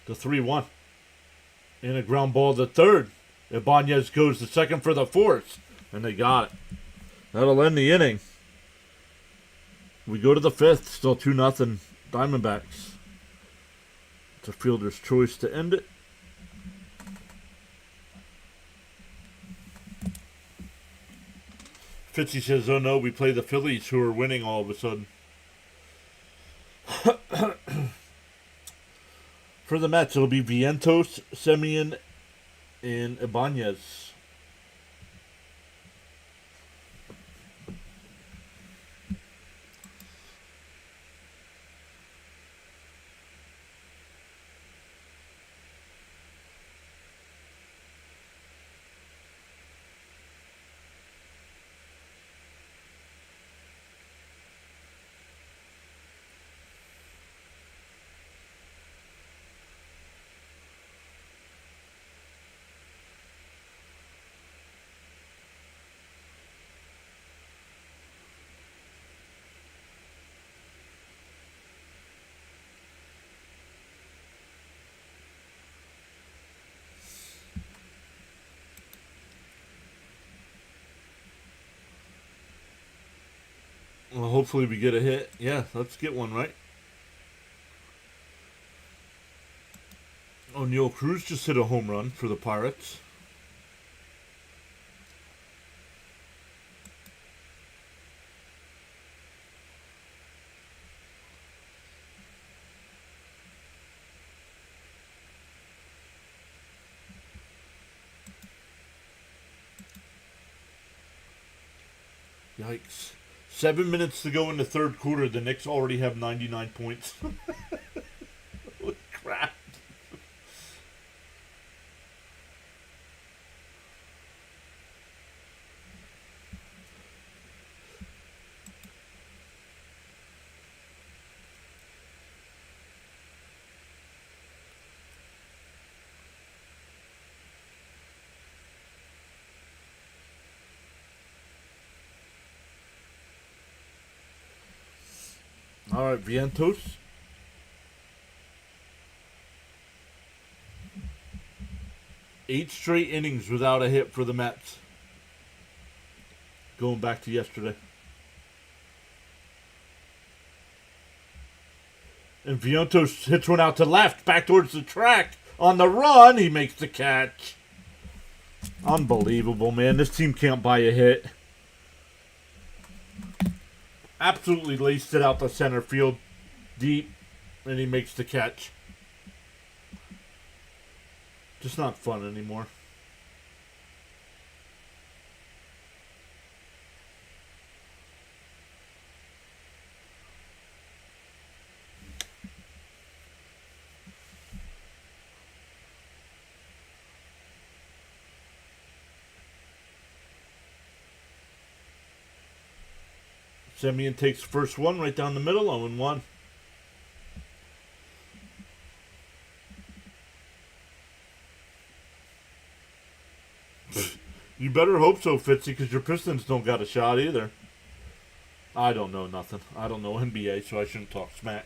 S1: The 3-1. And a ground ball to third. Ibanez goes to second for the fourth. And they got it. That'll end the inning. We go to the fifth. Still 2-0 Diamondbacks. It's a fielder's choice to end it. Fitzy says, oh no, we play the Phillies who are winning all of a sudden. For the Mets, it'll be Vientos, Semien, and Ibanez. Well, hopefully we get a hit. Yeah, let's get one, right? O'Neal Cruz just hit a home run for the Pirates. Yikes. 7 minutes to go in the third quarter. The Knicks already have 99 points. Holy crap. All right, Vientos. Eight straight innings without a hit for the Mets. Going back to yesterday. And Vientos hits one out to left, back towards the track. On the run, he makes the catch. Unbelievable, man. This team can't buy a hit. Absolutely laced it out the center field deep, and he makes the catch. Just not fun anymore. Semien takes the first one right down the middle, 0-1. You better hope so, Fitzy, because your Pistons don't got a shot either. I don't know nothing. I don't know NBA, so I shouldn't talk smack.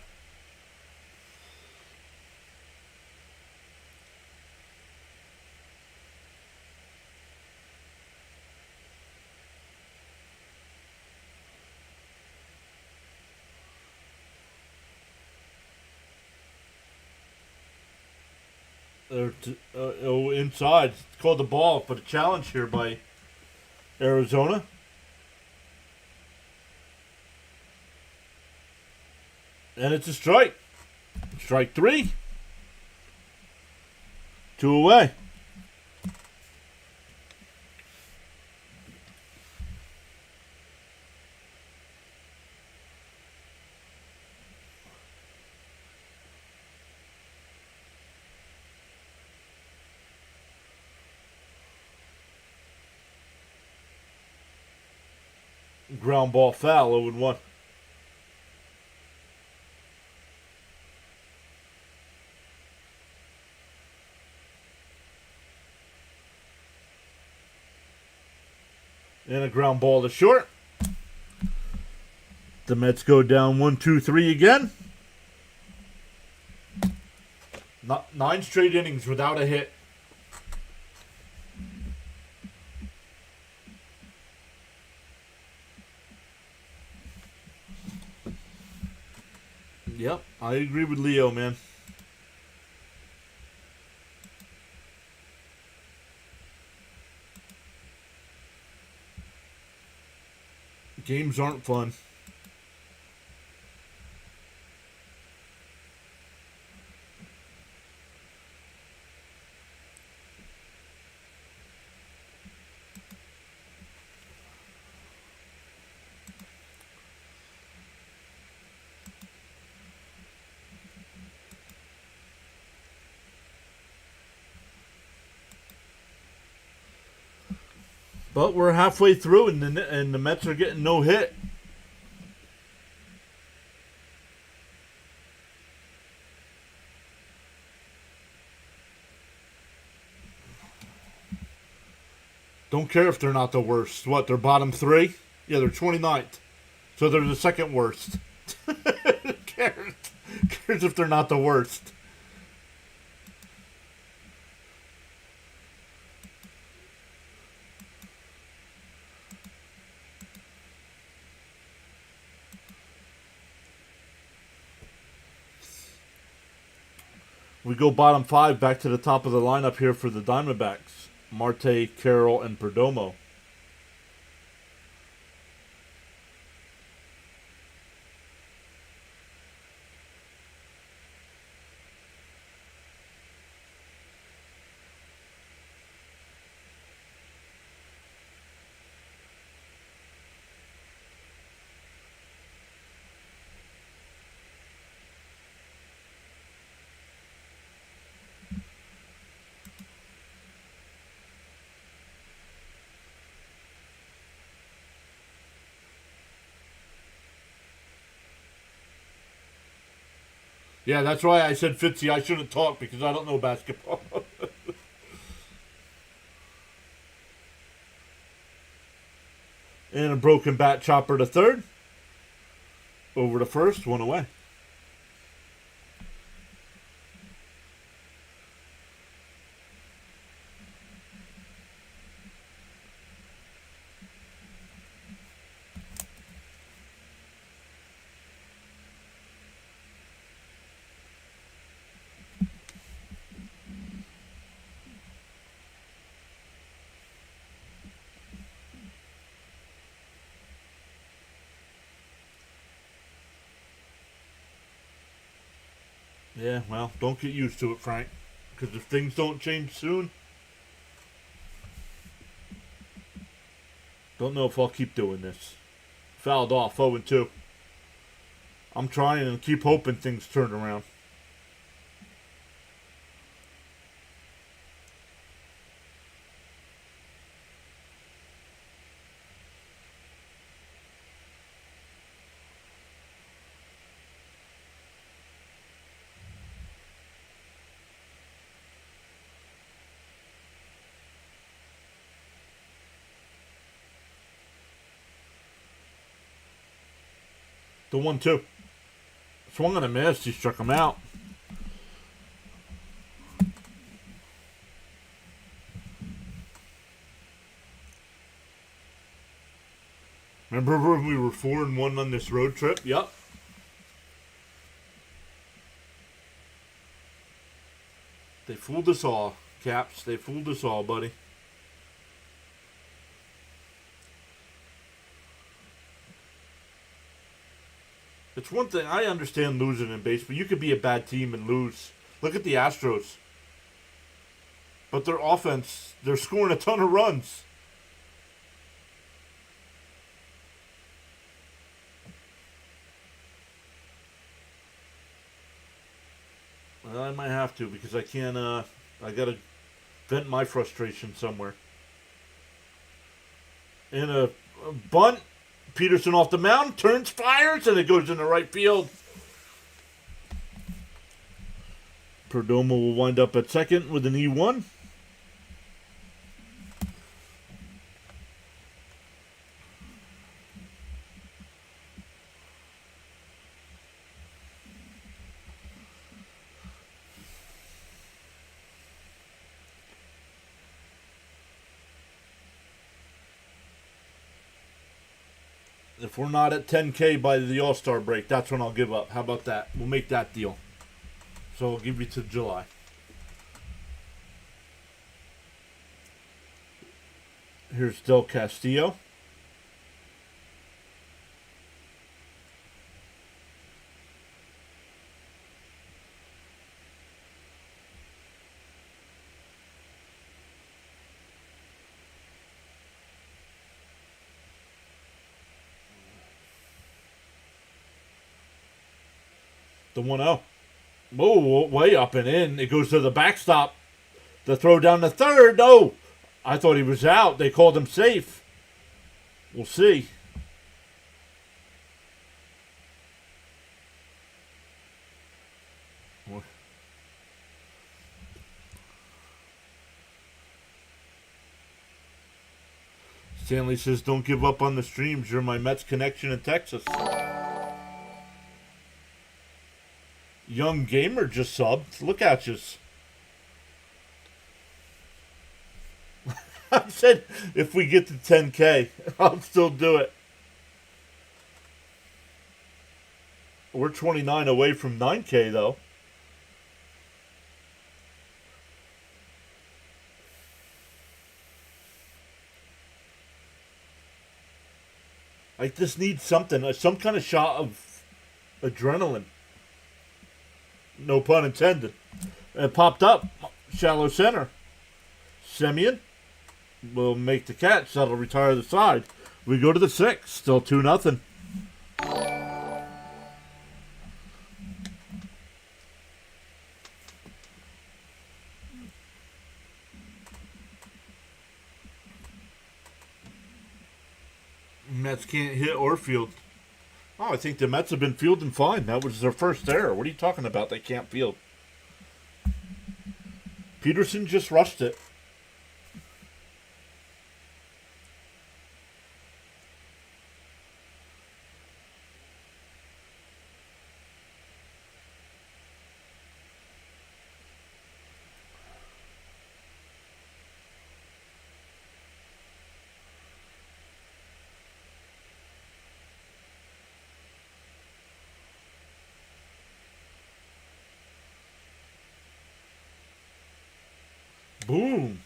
S1: Inside. It's called the ball, but a challenge here by Arizona. And it's a strike. Strike 3. 2 away. Ground ball foul, 0-1. And a ground ball to short. The Mets go down 1-2-3 again. 9 straight innings without a hit. Yep, I agree with Leo, man. Games aren't fun. But we're halfway through, and the Mets are getting no hit. Don't care if they're not the worst. What, they're bottom 3? Yeah, they're 29th. So they're the second worst. Who cares? Who cares if they're not the worst? We go bottom 5 back to the top of the lineup here for the Diamondbacks. Marte, Carroll, and Perdomo. Yeah, that's why I said Fitzy. I shouldn't talk because I don't know basketball. And a broken bat chopper to third. Over to first, 1 away. Yeah, well, don't get used to it, Frank. Because if things don't change soon, don't know if I'll keep doing this. Fouled off, 0-2. I'm trying and keep hoping things turn around. The 1-2. Swung and a miss. He struck him out. Remember when we were 4-1 on this road trip? Yep. They fooled us all, Caps. They fooled us all, buddy. It's one thing, I understand losing in baseball. You could be a bad team and lose. Look at the Astros. But their offense, they're scoring a ton of runs. Well, I might have to because I can't, I gotta vent my frustration somewhere. In a bunt, Peterson off the mound, turns, fires, and it goes into right field. Perdomo will wind up at second with an E1. If we're not at 10K by the All-Star break, that's when I'll give up. How about that? We'll make that deal. So I'll give you to July. Here's Del Castillo. The 1-0. Oh, way up and in. It goes to the backstop. The throw down the third. Oh, I thought he was out. They called him safe. We'll see. Stanley says, don't give up on the streams. You're my Mets connection in Texas. Young Gamer just subbed. Look at you. I said if we get to 10K, I'll still do it. We're 29 away from 9K, though. I just need something, some kind of shot of adrenaline. No pun intended. It popped up. Shallow center. Semyon will make the catch. That'll retire the side. We go to the 6th. Still 2-0. Mets can't hit or field. Oh, I think the Mets have been fielding fine. That was their first error. What are you talking about? They can't field. Peterson just rushed it. Boom.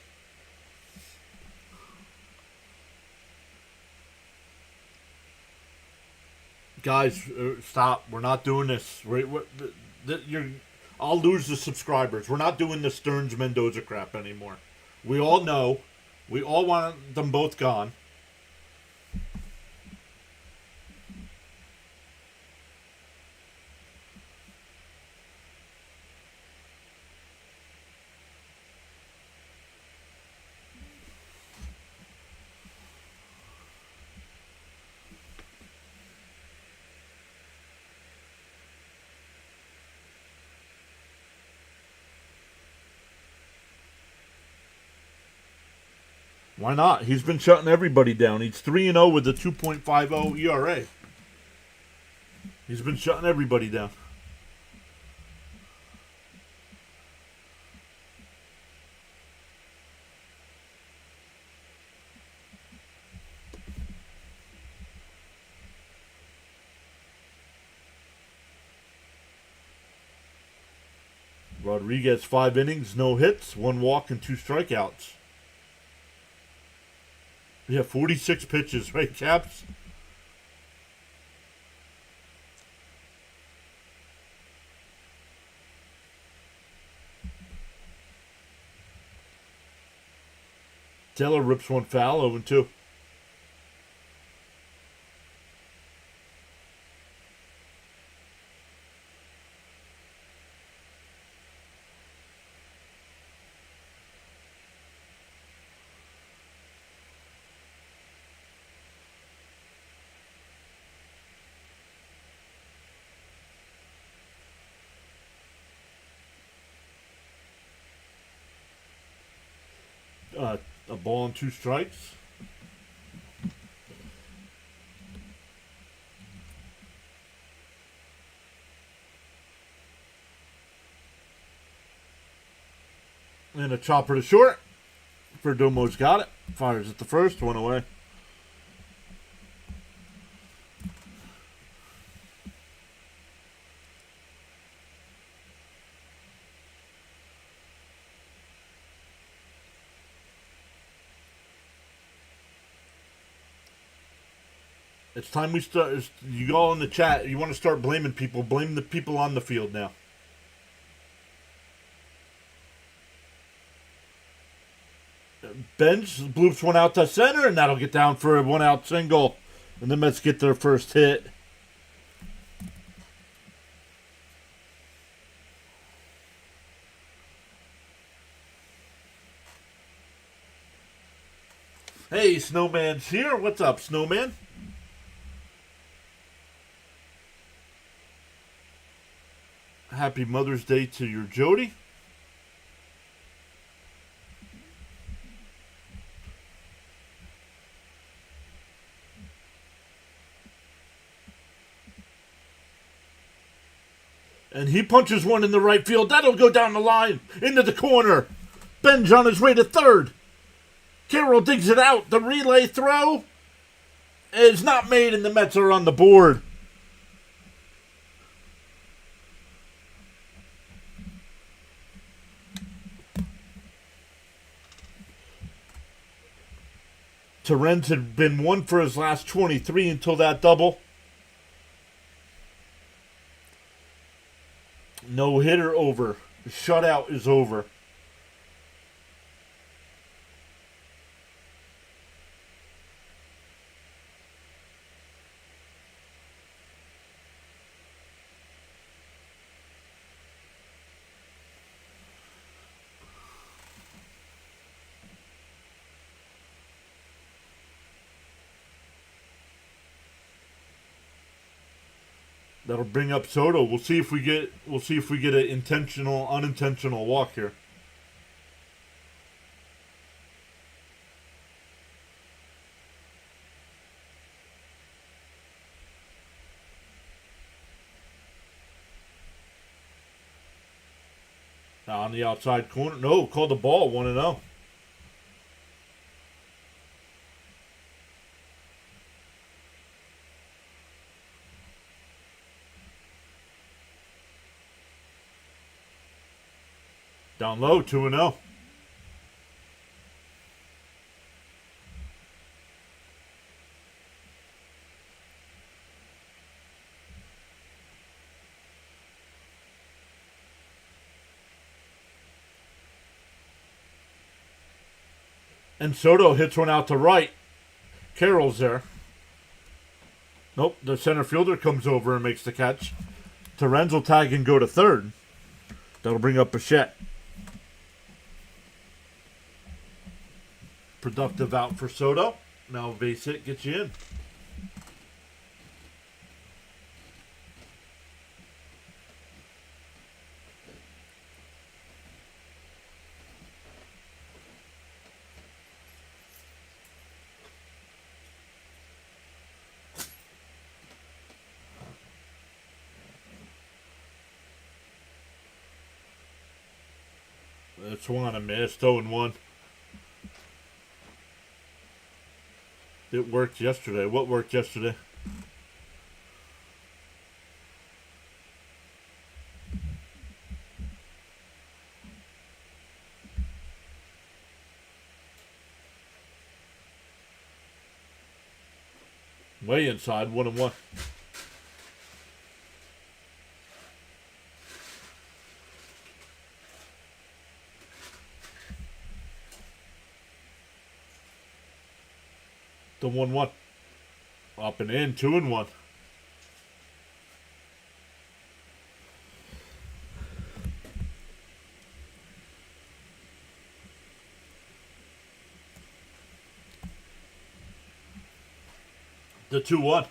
S1: Guys, stop. We're not doing this. I'll lose the subscribers. We're not doing the Stearns-Mendoza crap anymore. We all know. We all want them both gone. Why not? He's been shutting everybody down. He's 3-0 with a 2.50 ERA. He's been shutting everybody down. Rodriguez, 5 innings, no hits, 1 walk, and 2 strikeouts. Yeah, 46 pitches, right, Caps? Taylor rips 1 foul, 0-2. A ball and 2 strikes. And a chopper to short. Perdomo's got it. Fires at the first, 1 away. It's time we start. You all in the chat, you want to start blaming people. Blame the people on the field now. Bench bloops 1 out to center, and that'll get down for a 1 out single. And the Mets get their first hit. Hey, Snowman's here. What's up, Snowman? Happy Mother's Day to your Jody. And he punches 1 in the right field. That'll go down the line into the corner. Ben's on his way to third. Carroll digs it out. The relay throw is not made, and the Mets are on the board. Terrence had been 1 for his last 23 until that double. No hitter over. The shutout is over. That'll bring up Soto. We'll see if we get an intentional, unintentional walk here. Now on the outside corner. No, called the ball, 1-0. Down low, 2-0. And Soto hits 1 out to right. Carroll's there. Nope, the center fielder comes over and makes the catch. Terrence will tag and go to third. That'll bring up Bichette. Productive out for Soto. Now base hit gets you in. That's 1 and missed. 0-1. It worked yesterday. What worked yesterday? Way inside, 1-1. The 1-1. Up and in, 2-1. The 2-1.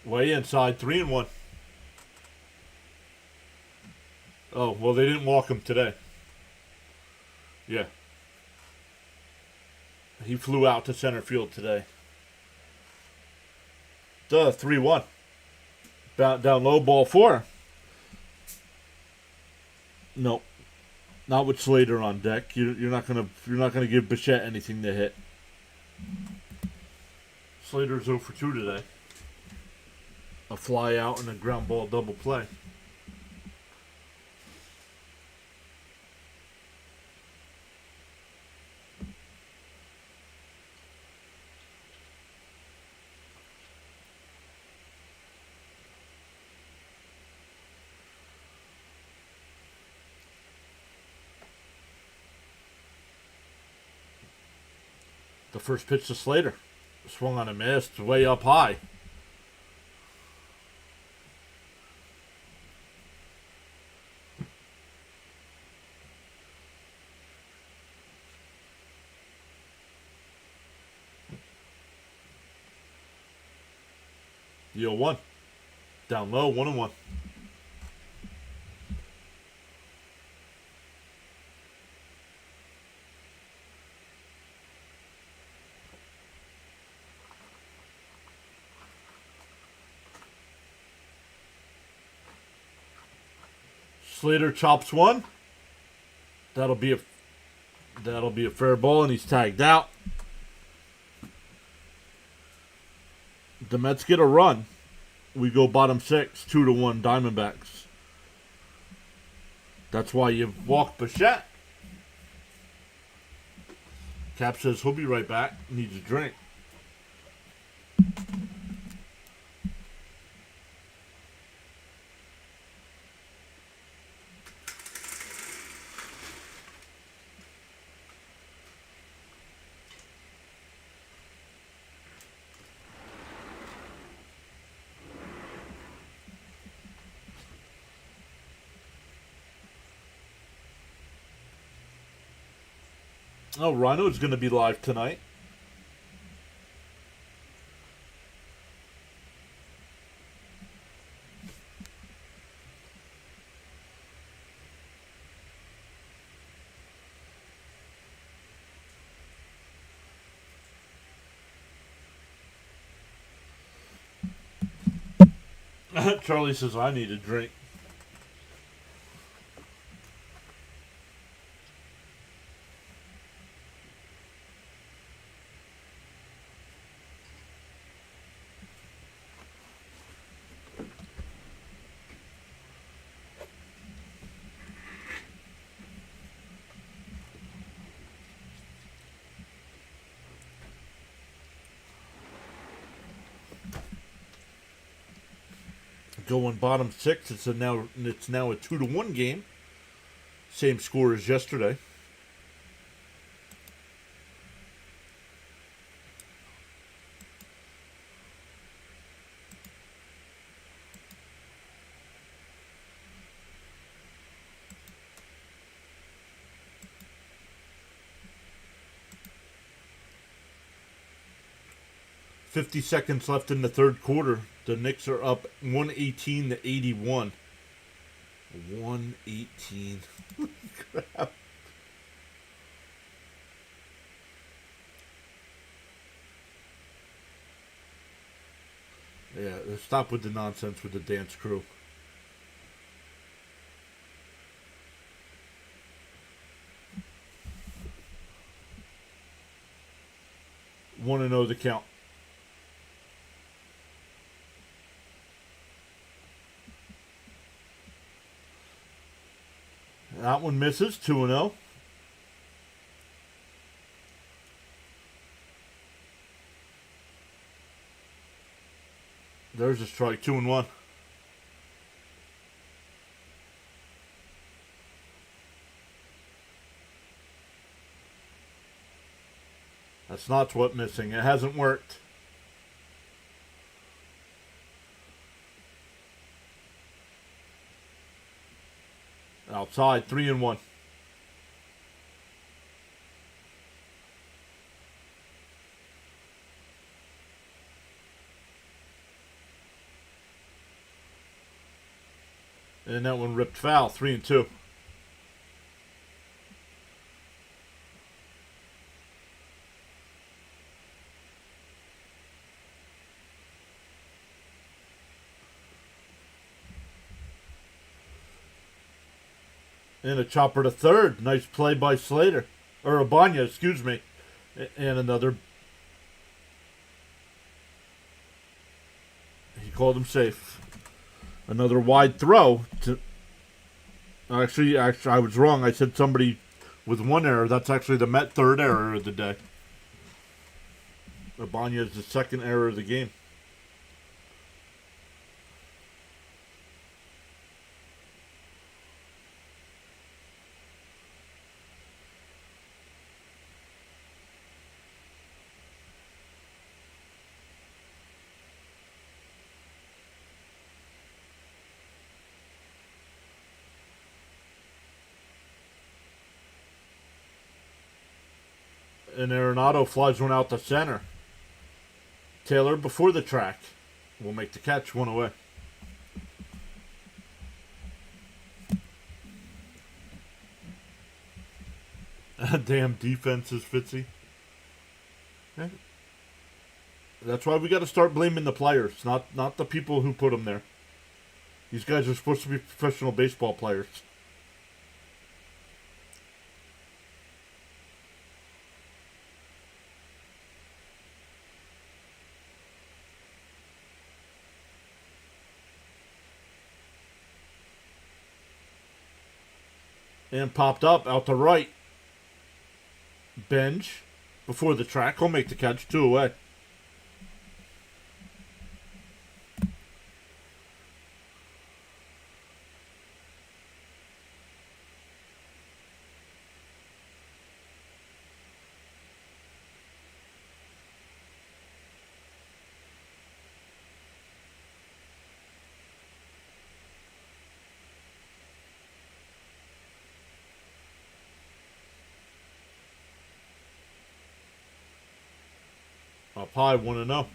S1: Way inside, 3-1. Oh, well, they didn't walk him today. Yeah. He flew out to center field today. The 3-1. Down low, ball 4. Nope. Not with Slater on deck. You're not gonna give Bichette anything to hit. Slater's 0 for 2 today. A fly out and a ground ball double play. The first pitch to Slater. Swung on a miss, way up high. The 0-1. Down low, 1-1. Slater chops one. That'll be a fair ball, and he's tagged out. The Mets get a run. We go bottom 6, 2-1 Diamondbacks. That's why you walk Bichette. Cap says he'll be right back. Needs a drink. Oh, Rhino's going to be live tonight. Charlie says, I need a drink. Going bottom 6. It's now a 2-1 game. Same score as yesterday. $50 left in the third quarter. The Knicks are up 118-81. 118. Crap. Yeah, stop with the nonsense with the dance crew. Want to know the count. That one misses, 2-0. There's a strike. 2-1. That's not what's missing. It hasn't worked. Outside. 3-1. And that one ripped foul. 3-2. And a chopper to third. Nice play by Slater. Or Abanya, excuse me. And another. He called him safe. Another wide throw. Actually, I was wrong. I said somebody with one error. That's actually the Met third error of the day. Abanya is the second error of the game. And Arenado flies one out to center. Taylor before the track will make the catch. 1 away. Damn defenses, Fitzy. Yeah. That's why we got to start blaming the players, not the people who put them there. These guys are supposed to be professional baseball players. And popped up out to right. Bench before the track. He'll make the catch. 2 away. Up high, 1-0.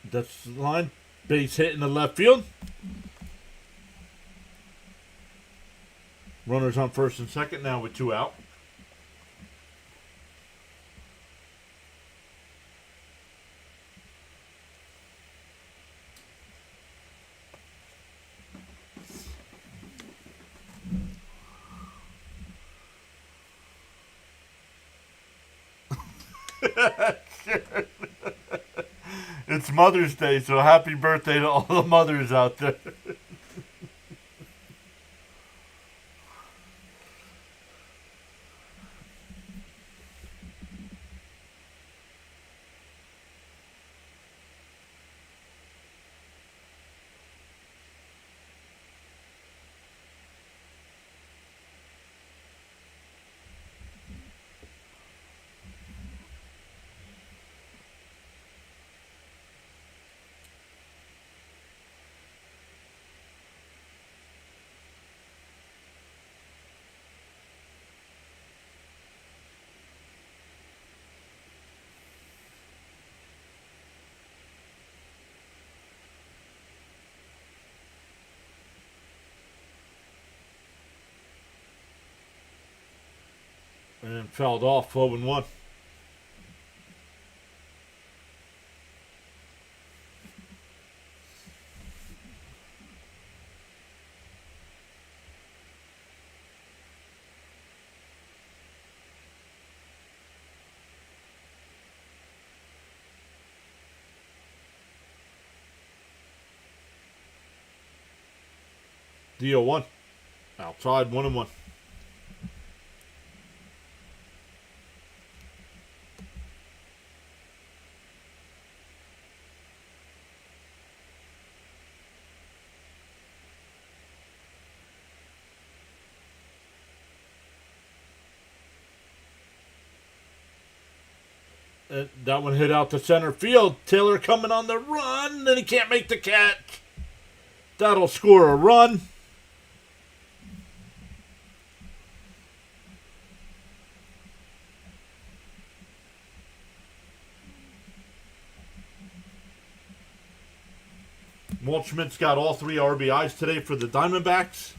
S1: That's the line. Base hit in the left field. Runners on first and second now with 2 out. It's Mother's Day, so happy birthday to all the mothers out there. And fouled off. 12-1. DO1. Outside, 1-1. That one hit out to center field. Taylor coming on the run, and he can't make the catch. That'll score a run. Walt Schmidt's got all 3 RBIs today for the Diamondbacks.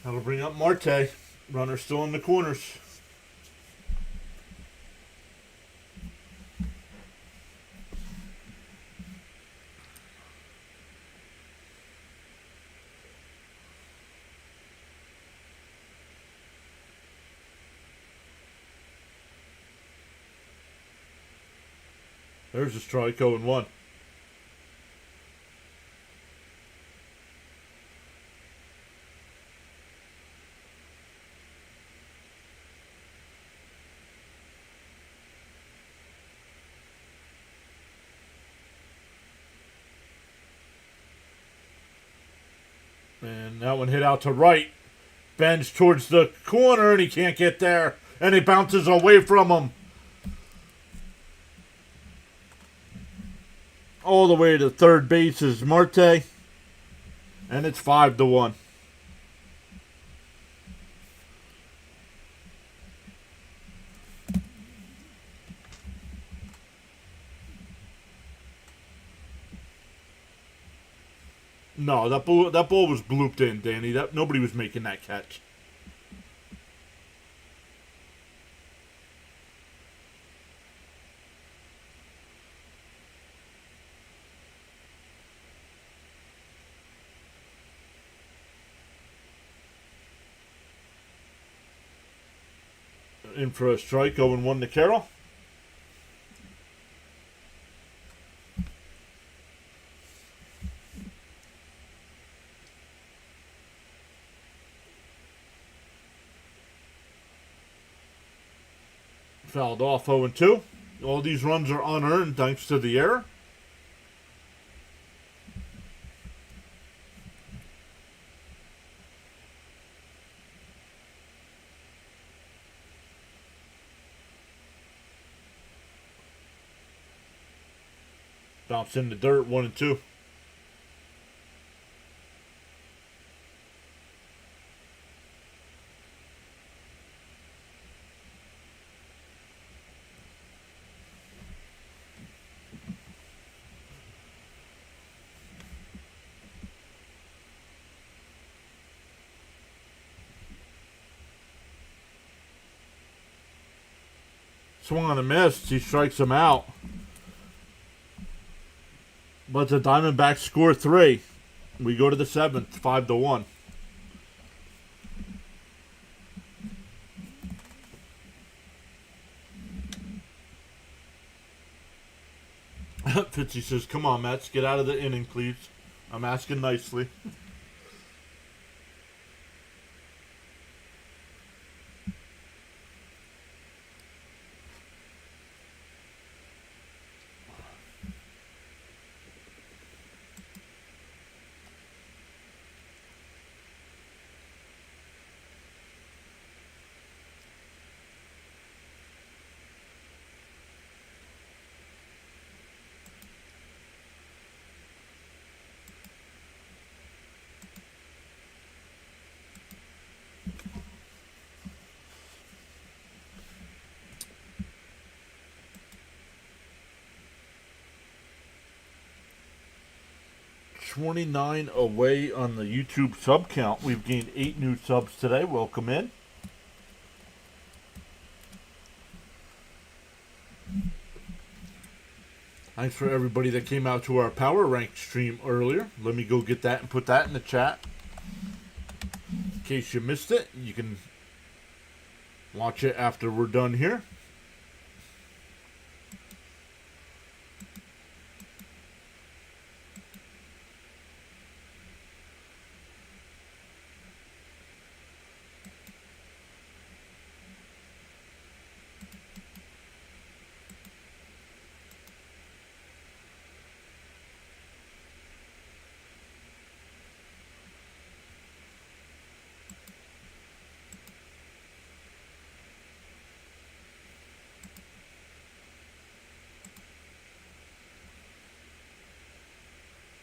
S1: That'll bring up Marte. Runner still in the corners. There's a strike, 0-1. And that one hit out to right. Bends towards the corner, and he can't get there. And he bounces away from him. All the way to third base is Marte. And it's 5-1. No, that ball was blooped in, Danny. Nobody was making that catch. In for a strike, 0-1 to Carroll. Fouled off, 0-2. All these runs are unearned thanks to the error. Bounce in the dirt, 1-2. Swung on a miss. He strikes him out. But the Diamondbacks score 3. We go to the 7th, 5-1. Fitzy says, "Come on, Mets, get out of the inning, please. I'm asking nicely." 29 away on the YouTube sub count. We've gained 8 new subs today. Welcome in. Thanks for everybody that came out to our Power Rank stream earlier. Let me go get that and put that in the chat. In case you missed it, you can watch it after we're done here.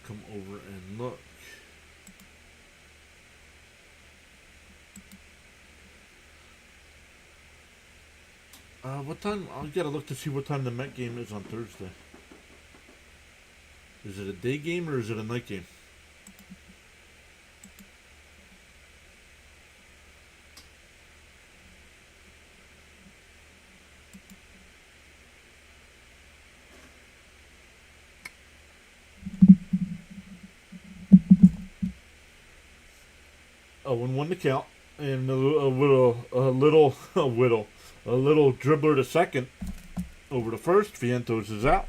S1: Come over and look. What time? I gotta look to see what time the Met game is on Thursday. Is it a day game or is it a night game? Oh, and 1 to count, and a little dribbler to second over to first. Vientos is out.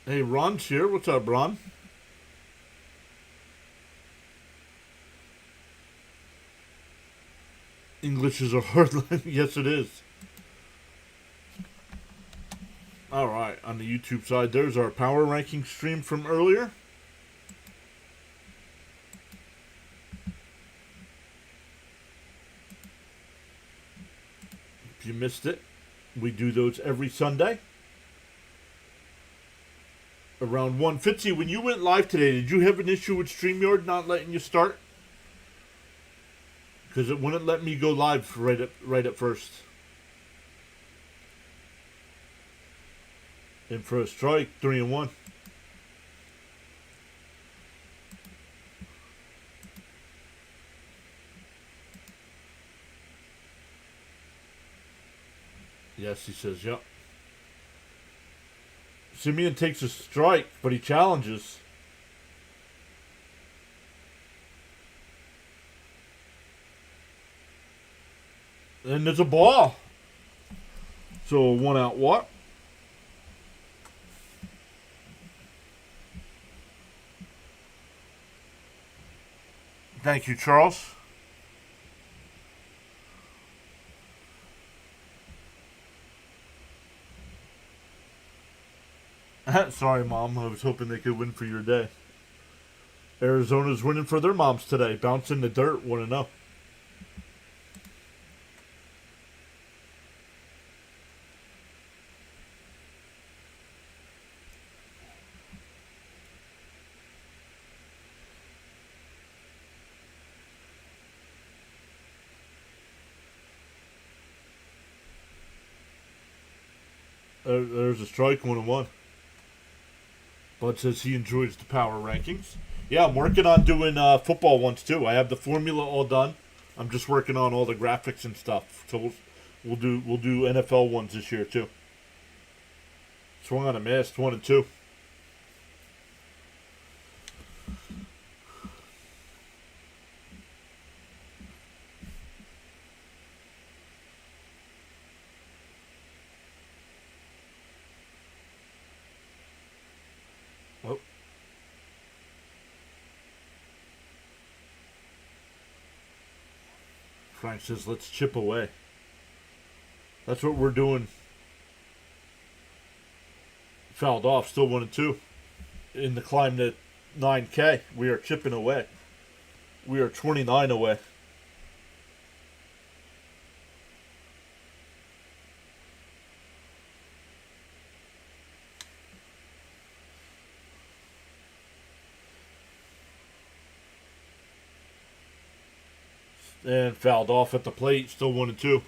S1: Hey, Ron's here. What's up, Ron? English is a hard line. Yes, it is. All right, on the YouTube side, there's our power ranking stream from earlier. If you missed it, we do those every Sunday. Around 1. Fitzy, when you went live today, did you have an issue with StreamYard not letting you start? Because it wouldn't let me go live right at first. And for a strike, 3-1. Yes, he says, yep. Simeon takes a strike, but he challenges. And there's a ball. So a 1-out walk. Thank you, Charles. Sorry, Mom. I was hoping they could win for your day. Arizona's winning for their moms today. Bouncing the dirt, 1-0. There's a strike, 1-1. Bud says he enjoys the power rankings. Yeah, I'm working on doing football ones too. I have the formula all done. I'm just working on all the graphics and stuff. So we'll do NFL ones this year too. Swung on a miss, 1-2. Oh. Frank says, let's chip away. That's what we're doing. Fouled off, still 1-2. In the climb to 9K, we are chipping away. We are 29 away. And fouled off at the plate. Still 1-2.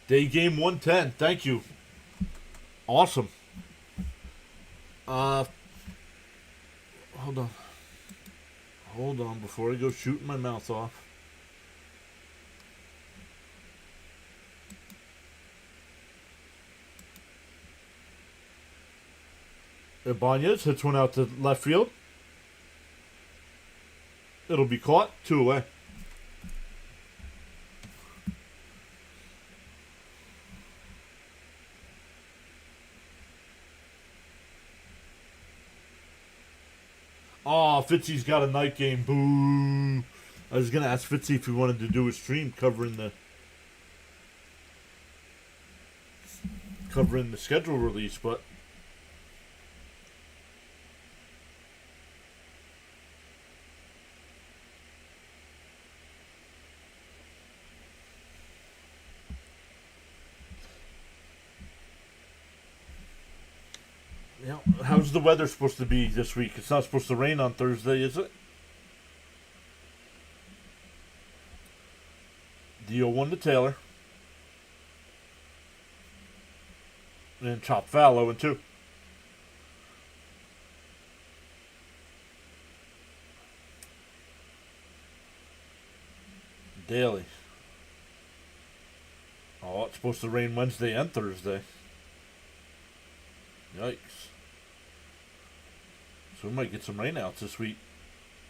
S1: Day game 110. Thank you. Awesome. Hold on. Hold on before I go shooting my mouth off. Ibanez hits one out to left field. It'll be caught. 2 away. Oh, Fitzy's got a night game. Boo. I was going to ask Fitzy if he wanted to do a stream covering the schedule release, but yeah, how's the weather supposed to be this week? It's not supposed to rain on Thursday, is it? The 0-1 to Taylor. And chop foul 0-2. Daly. Oh, it's supposed to rain Wednesday and Thursday. Yikes. So we might get some rainouts this week.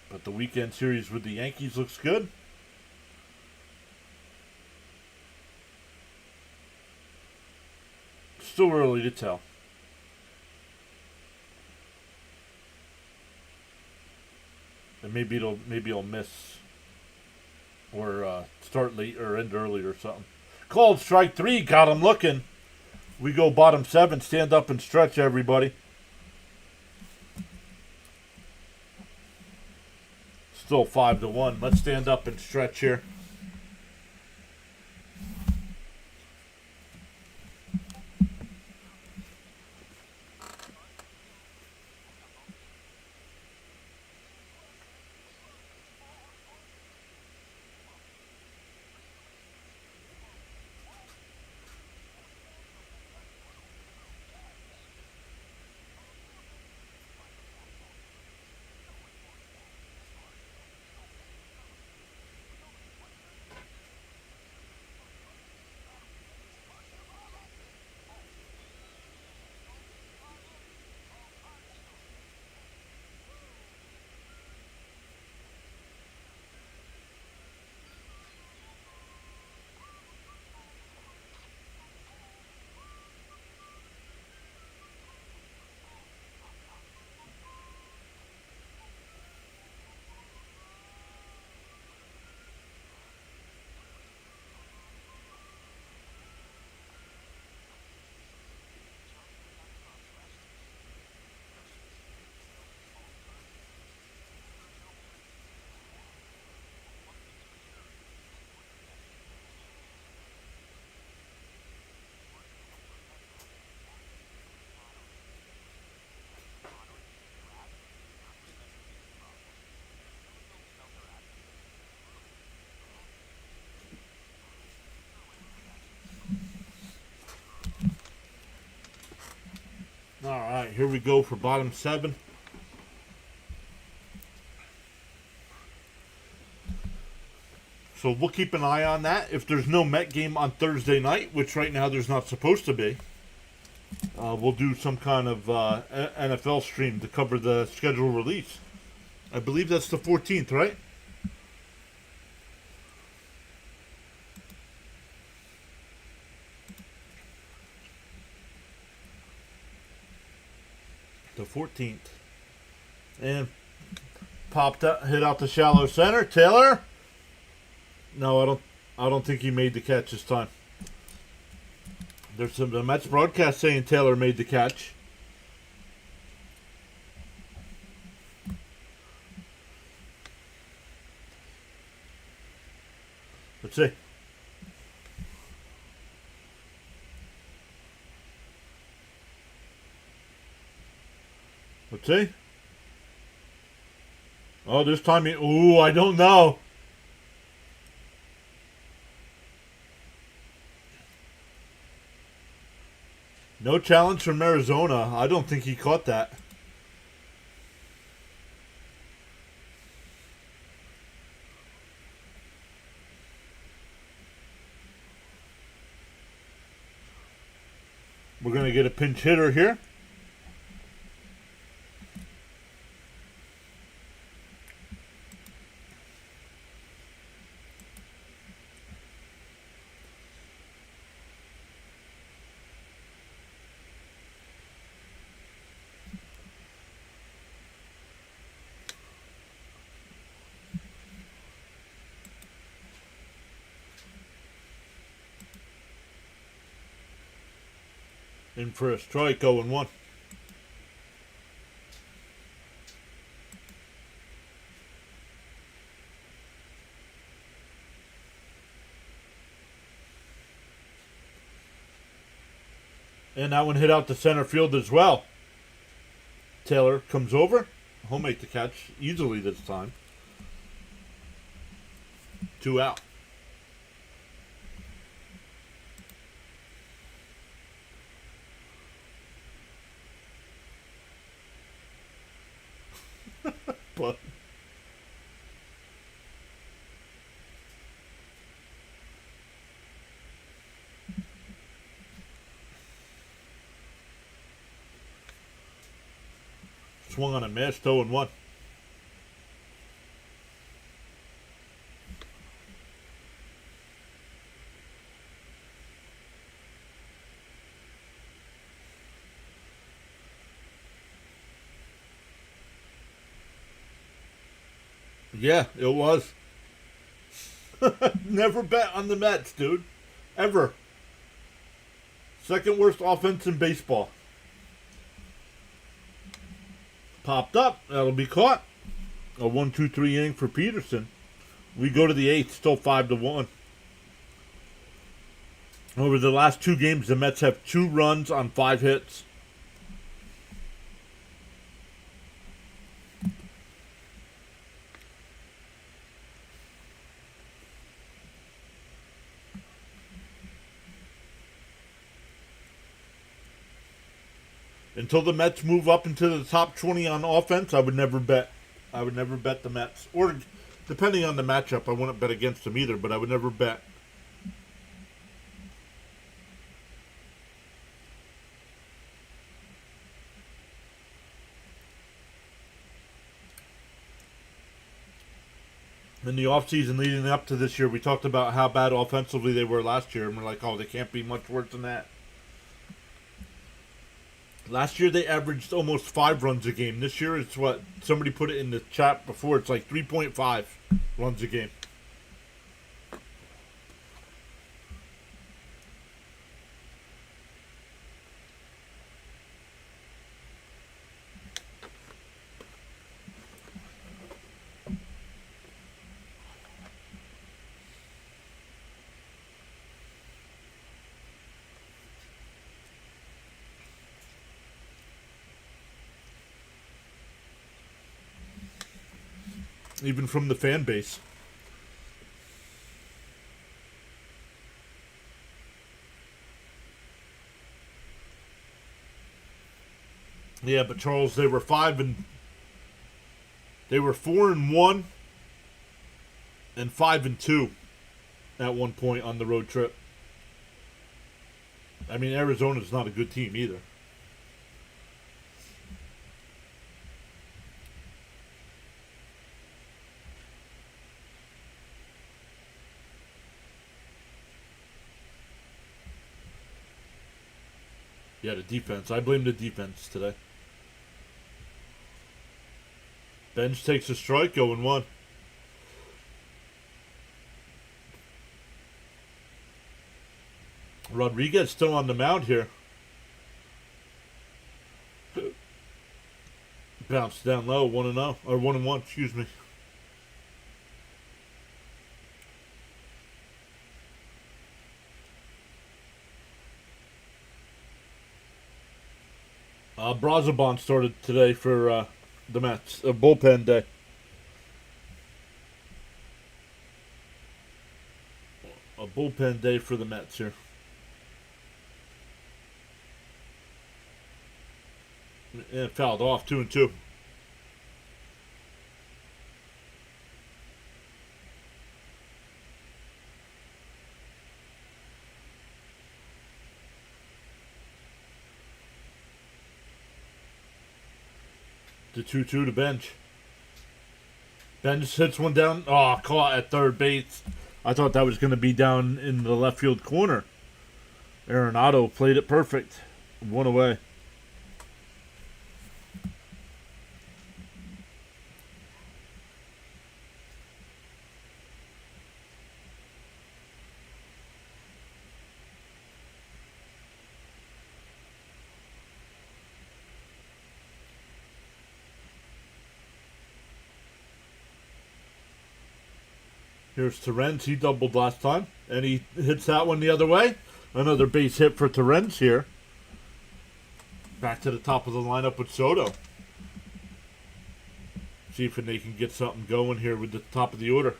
S1: But the weekend series with the Yankees looks good. Still early to tell. And maybe it'll miss or start late or end early or something. Called strike 3, got him looking. We go bottom 7, stand up and stretch, everybody. Still 5-1. Let's stand up and stretch here. All right, here we go for bottom 7. So we'll keep an eye on that. If there's no Met game on Thursday night, which right now there's not supposed to be, we'll do some kind of NFL stream to cover the schedule release. I believe that's the 14th, right? The 14th. And popped up, hit out the shallow center. Taylor? No, I don't think he made the catch this time. There's the Mets broadcast saying Taylor made the catch. Let's see. Let's see. Oh, this time he... Ooh, I don't know. No challenge from Arizona. I don't think he caught that. We're going to get a pinch hitter here. In for a strike, 0-1. And that one hit out to center field as well. Taylor comes over. He'll make the catch easily this time. 2 out. But swung on a miss, 0-1. Yeah, it was. Never bet on the Mets, dude. Ever. Second worst offense in baseball. Popped up. That'll be caught. A 1-2-3 inning for Peterson. We go to the 8th, still 5-1. Over the last 2 games, the Mets have 2 runs on 5 hits. Until the Mets move up into the top 20 on offense, I would never bet. I would never bet the Mets. Or, depending on the matchup, I wouldn't bet against them either, but I would never bet. In the offseason leading up to this year, we talked about how bad offensively they were last year, and we're like, oh, they can't be much worse than that. Last year they averaged almost 5 runs a game. This year it's what somebody put it in the chat before. It's like 3.5 runs a game. Even from the fan base. Yeah, but Charles, they were 4-1 and 5-2 at one point on the road trip. I mean, Arizona's not a good team either. Yeah, the defense. I blame the defense today. Bench takes a strike, 0-1. Rodriguez still on the mound here. Bounced down low, 1-0. Or 1-1, excuse me. Brazabon started today for the Mets. A bullpen day. A bullpen day for the Mets here. And fouled off 2-2. The 2-2 to Bench. Bench hits one down. Oh, caught at third base. I thought that was going to be down in the left field corner. Arenado played it perfect. One away. Here's Torrens. He doubled last time. And he hits that one the other way. Another base hit for Torrens here. Back to the top of the lineup with Soto. See if they can get something going here with the top of the order.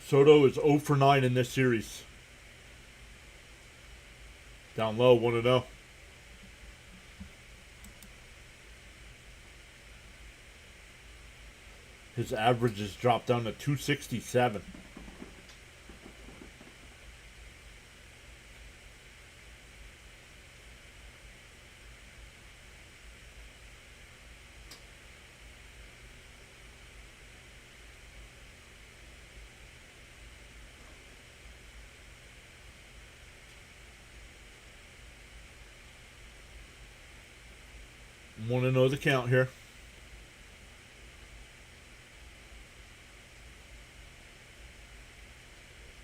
S1: Soto is 0 for 9 in this series. Down low, 1-0. His average has dropped down to 267. Want to know the count here.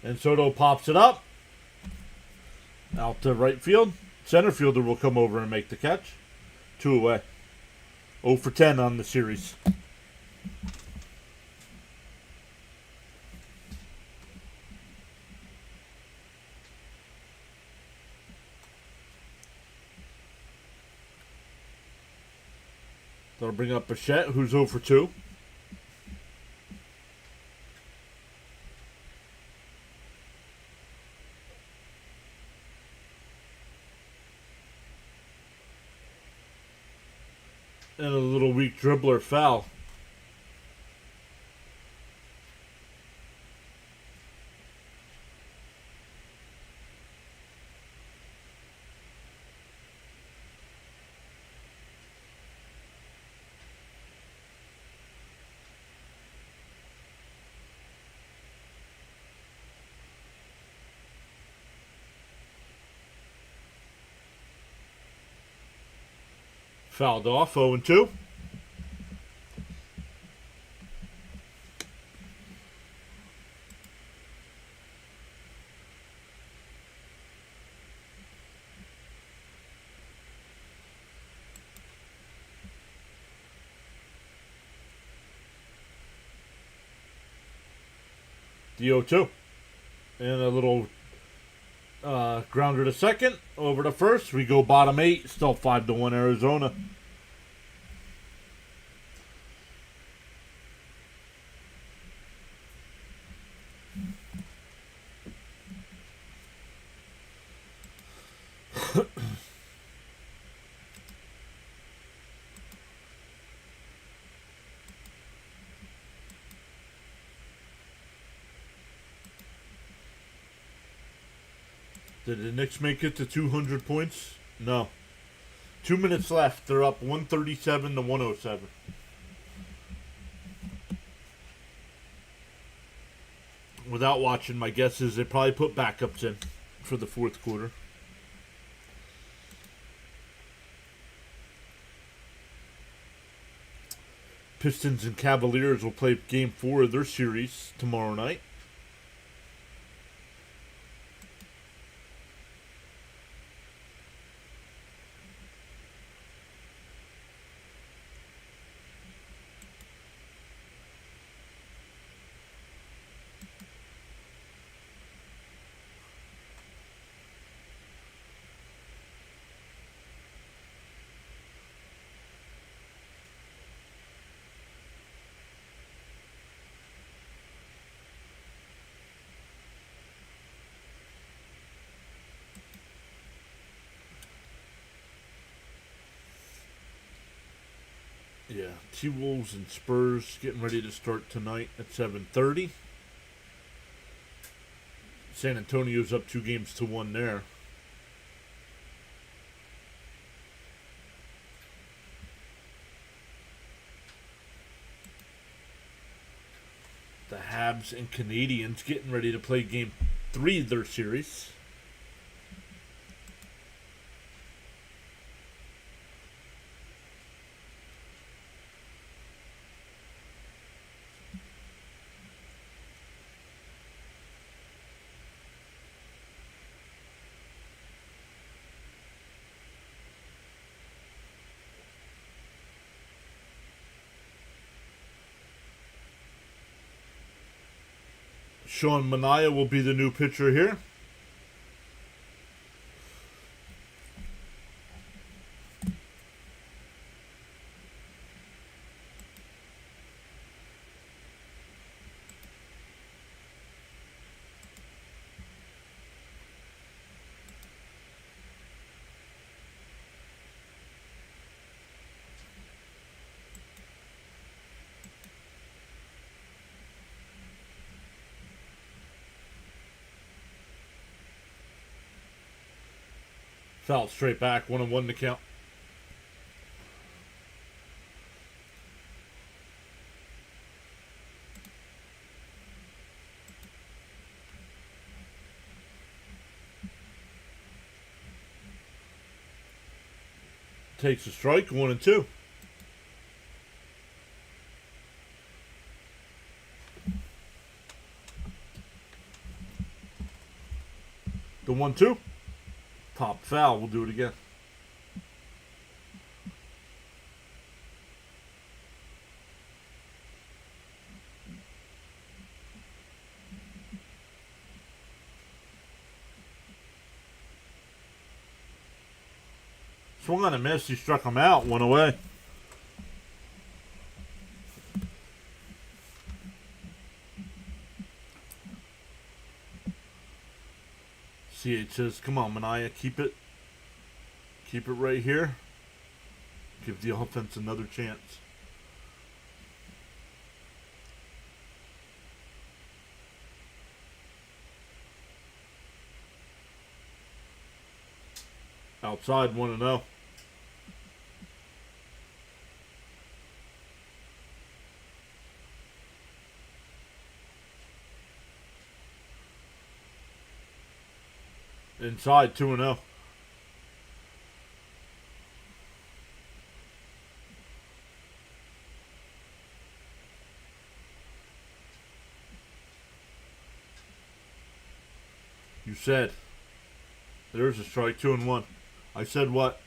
S1: And Soto pops it up. Out to right field. Center fielder will come over and make the catch. 2 away. 0 for 10 on the series. That'll bring up Bichette, who's 0 for 2. And a little weak dribbler foul. Fouled off, 0-2. The 0-2. And a little grounder to second. Over to first. We go bottom 8. Still 5-1 Arizona. Did the Knicks make it to 200 points? No. 2 minutes left. They're up 137 to 107. Without watching, my guess is they probably put backups in for the fourth quarter. Pistons and Cavaliers will play Game 4 of their series tomorrow night. Yeah, T-Wolves and Spurs getting ready to start tonight at 7:30. San Antonio's up 2-1 there. The Habs and Canadians getting ready to play game 3 of their series. Sean Manaea will be the new pitcher here. Foul straight back, 1-1 to count. Takes a strike, 1-2. The 1-2. Top foul. We'll do it again. Swung on a miss. He struck him out. One away. CH says, come on, Manaea, keep it. Keep it right here. Give the offense another chance. Outside, 1-0. Inside, 2-0. You said. There's a strike, 2-1. I said what?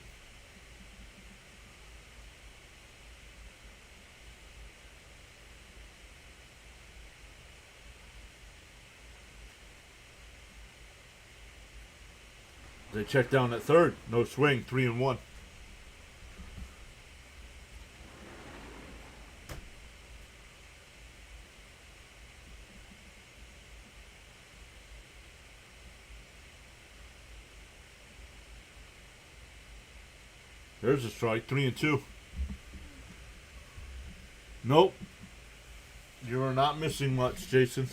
S1: They check down at third. No swing, 3-1. There's a strike, 3-2. Nope. You are not missing much, Jason.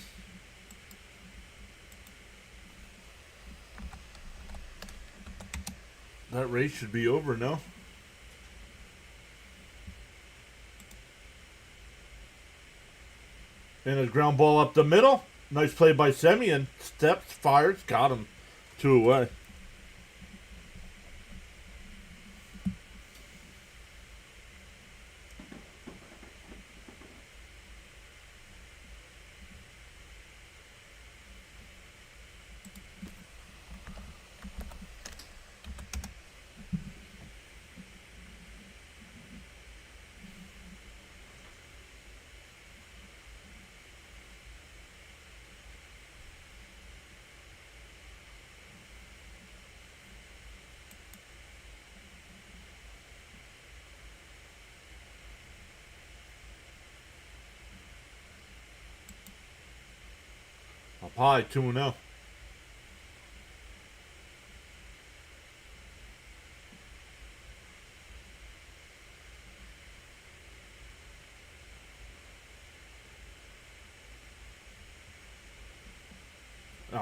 S1: That race should be over, no? And a ground ball up the middle. Nice play by Semien. Steps, fires, got him. 2 away. Up high, 2-0.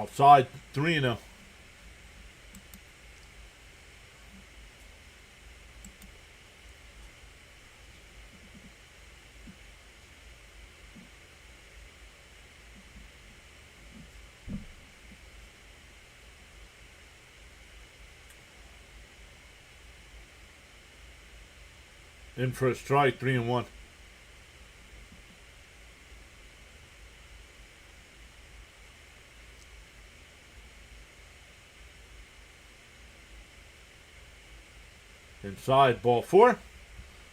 S1: Outside, 3-0. In for a strike, 3-1. Inside, ball 4.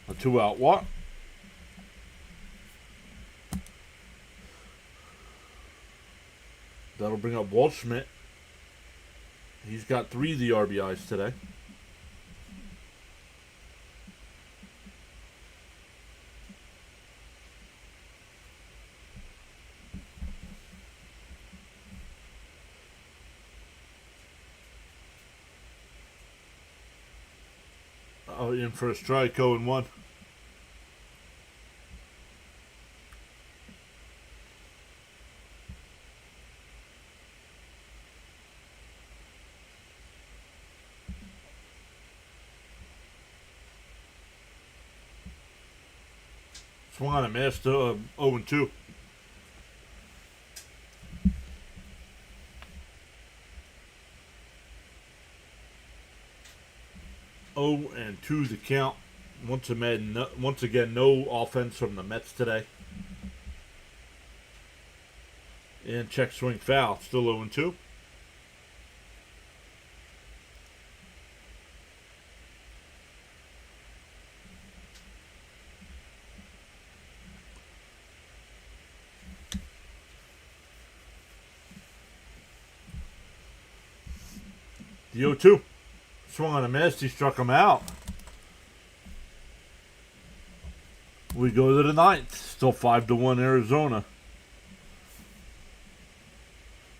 S1: A 2-out walk. That'll bring up Waldschmidt. He's got 3 of the RBIs today. Oh, in for a strike, 0-1. Swung on a miss, 0-2. And 2 the count. Once again, no offense from the Mets today. And check swing foul. Still 0-2. The 0-2. Swung on a miss. He struck him out. We go to the 9th. Still 5-1 Arizona.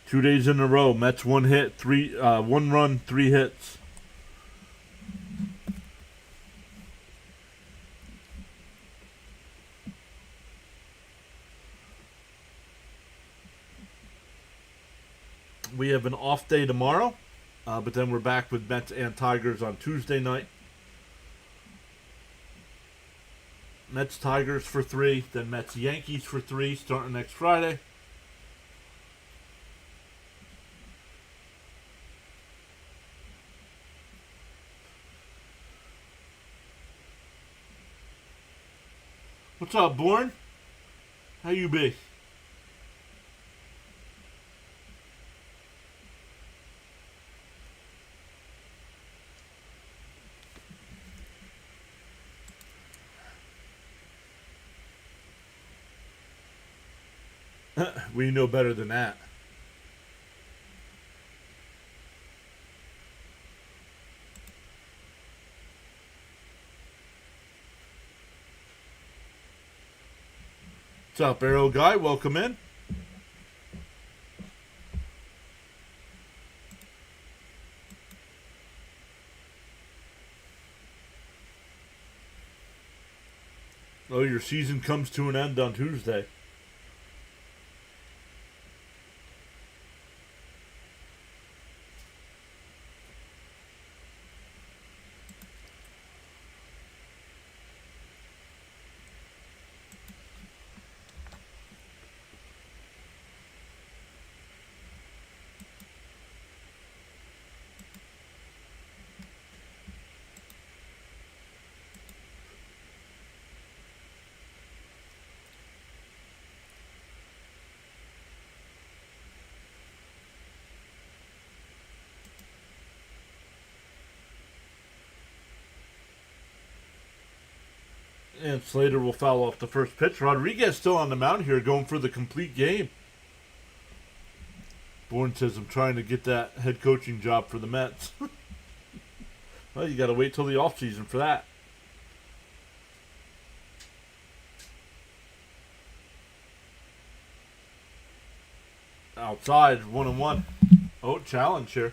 S1: 2 days in a row. Mets 1 hit, 1 run, 3 hits. We have an off day tomorrow. But then we're back with Mets and Tigers on Tuesday night. Mets Tigers for 3, then Mets Yankees for 3 starting next Friday. What's up, Bourne? How you be? We know better than that. What's up, Arrow Guy? Welcome in. Oh, your season comes to an end on Tuesday. And Slater will foul off the first pitch. Rodriguez still on the mound here, going for the complete game. Bourne says, I'm trying to get that head coaching job for the Mets. Well, you got to wait till the offseason for that. Outside, 1-1. Oh, challenge here.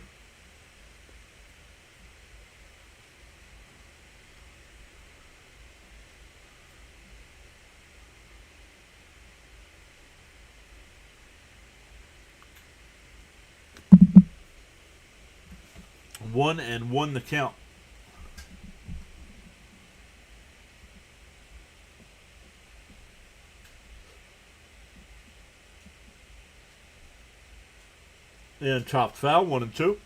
S1: 1-1 the count. And chopped foul, 1-2.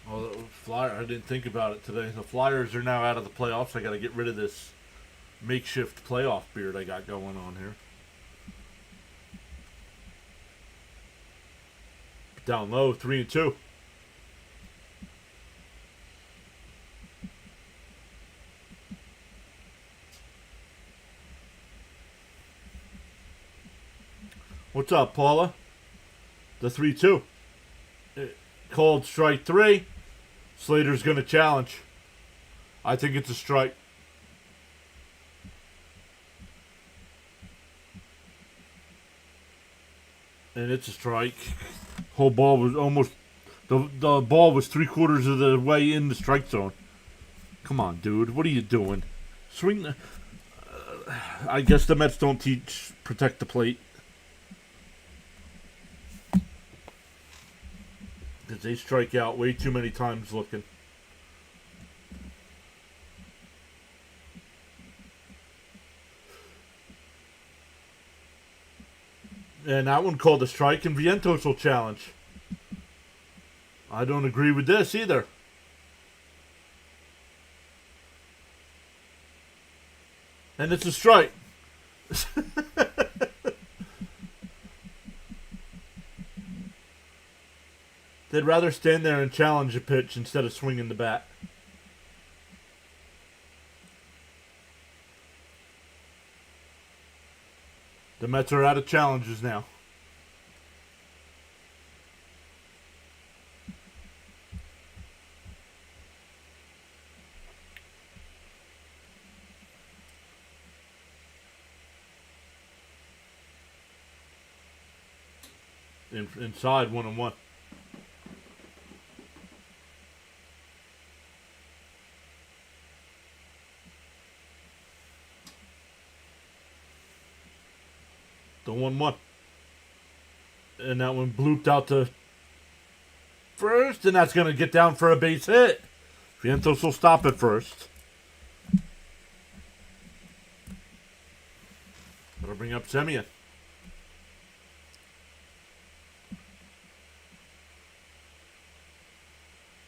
S1: Oh, the Flyer! I didn't think about it today. The Flyers are now out of the playoffs. I got to get rid of this makeshift playoff beard I got going on here. Down low, 3-2. What's up, Paula? The 3-2. Called strike 3. Slater's going to challenge. I think it's a strike. And it's a strike. Whole ball was almost... The ball was 3/4 of the way in the strike zone. Come on, dude. What are you doing? Swing... I guess the Mets don't teach protect the plate. Because they strike out way too many times looking. And that one called a strike, and Vientos will challenge. I don't agree with this either. And it's a strike. They'd rather stand there and challenge a pitch instead of swinging the bat. The Mets are out of challenges now. Inside 1-1. The 1-1. And that one blooped out to first, and that's going to get down for a base hit. Vientos will stop at first. That'll bring up Semien.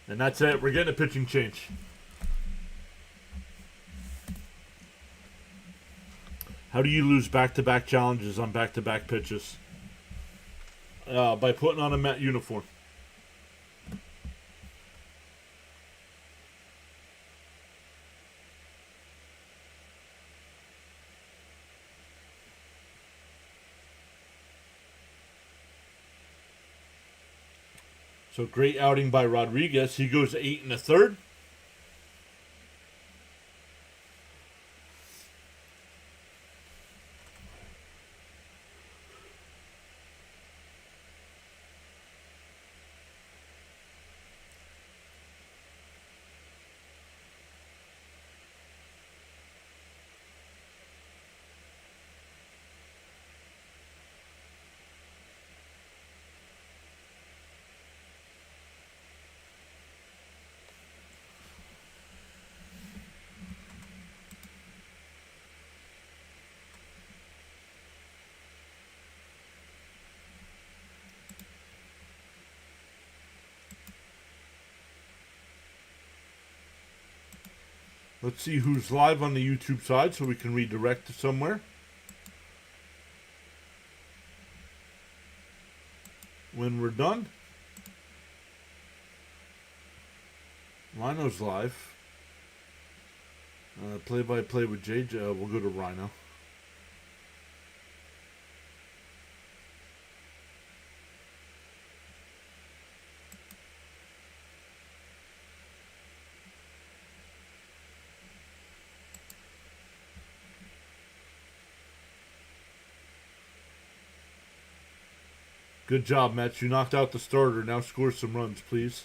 S1: And that's it. We're getting a pitching change. How do you lose back-to-back challenges on back-to-back pitches? By putting on a Met uniform. So great outing by Rodriguez. He goes 8 1/3. Let's see who's live on the YouTube side so we can redirect to somewhere. When we're done. Rhino's live. Play-by-play with JJ. We'll go to Rhino. Good job, Mets. You knocked out the starter. Now score some runs, please.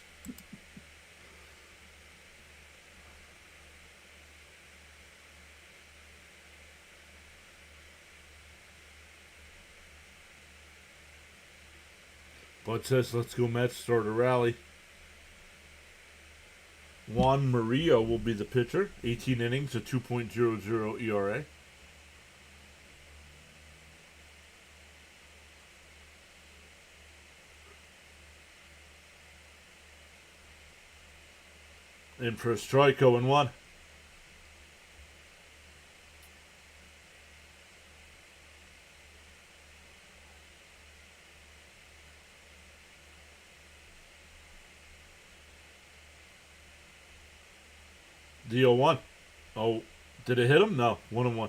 S1: Bud says, let's go Mets, start a rally. Juan Murillo will be the pitcher. 18 innings, a 2.00 ERA. In for a strike, 0-1. The 0-1. Oh, did it hit him? No, 1-1.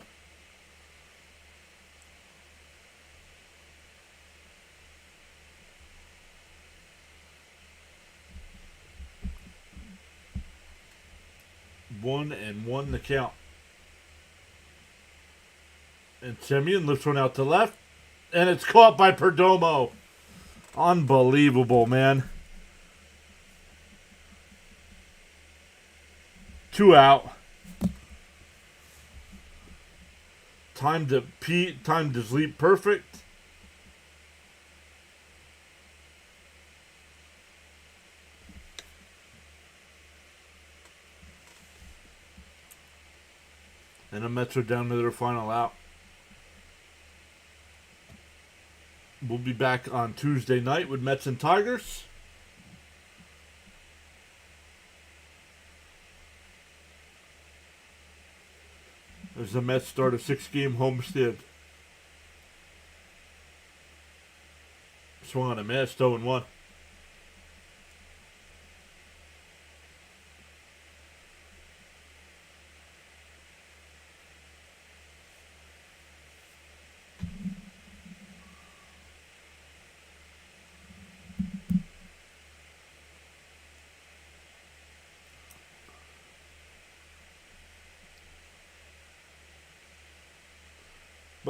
S1: One and one the count. And Simeon lifts one out to left. And it's caught by Perdomo. Unbelievable, man. 2 out. Timed his leap perfect. And the Mets are down to their final out. We'll be back on Tuesday night with Mets and Tigers. As the Mets start a 6-game homestand. Swung on a miss, 0-1.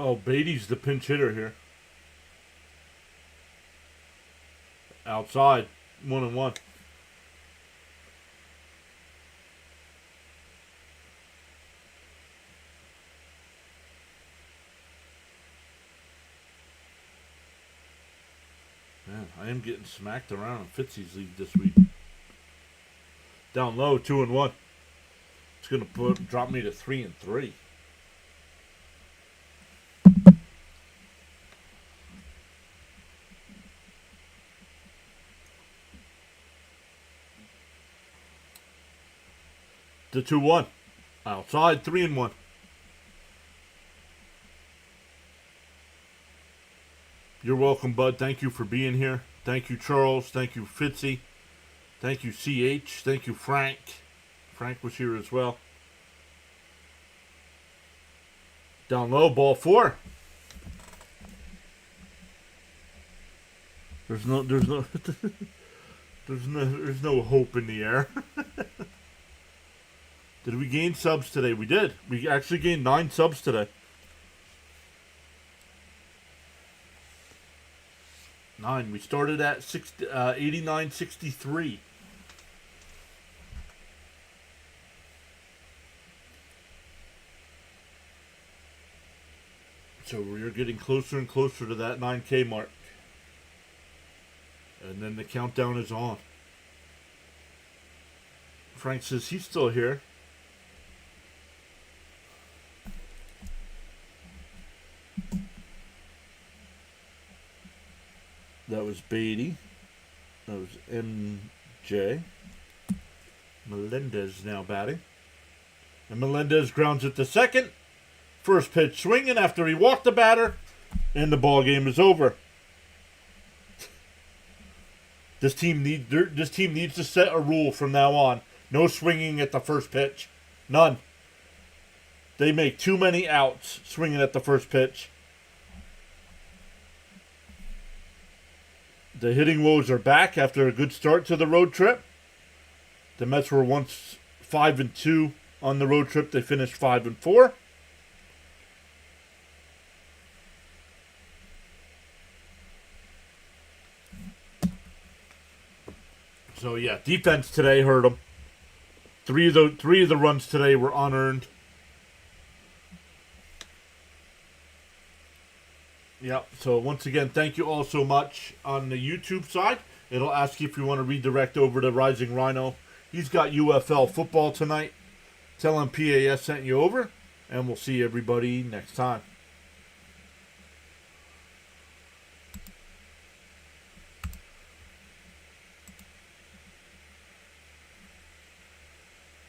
S1: Oh, Beatty's the pinch hitter here. Outside, 1-1. Man, I am getting smacked around in Fitzy's league this week. Down low, 2-1. It's gonna drop me to 3-3. The 2-1. Outside, 3-1. You're welcome, Bud. Thank you for being here. Thank you, Charles. Thank you, Fitzy. Thank you, CH. Thank you, Frank. Frank was here as well. Down low, ball 4. There's no hope in the air. Did we gain subs today? We did. We actually gained 9 subs today. 9. We started at 89.63. So we're getting closer and closer to that 9K mark. And then the countdown is on. Frank says he's still here. That was Beatty. That was MJ. Melendez now batting. And Melendez grounds it to second. First pitch swinging after he walked the batter. And the ball game is over. This team needs to set a rule from now on. No swinging at the first pitch. None. They make too many outs swinging at the first pitch. The hitting woes are back after a good start to the road trip. The Mets were once 5-2 on the road trip. They finished 5-4. So yeah, defense today hurt them. Three of the runs today were unearned. Yeah. So once again, thank you all so much on the YouTube side. It'll ask you if you want to redirect over to Rising Rhino. He's got UFL football tonight. Tell him PAS sent you over, and we'll see everybody next time.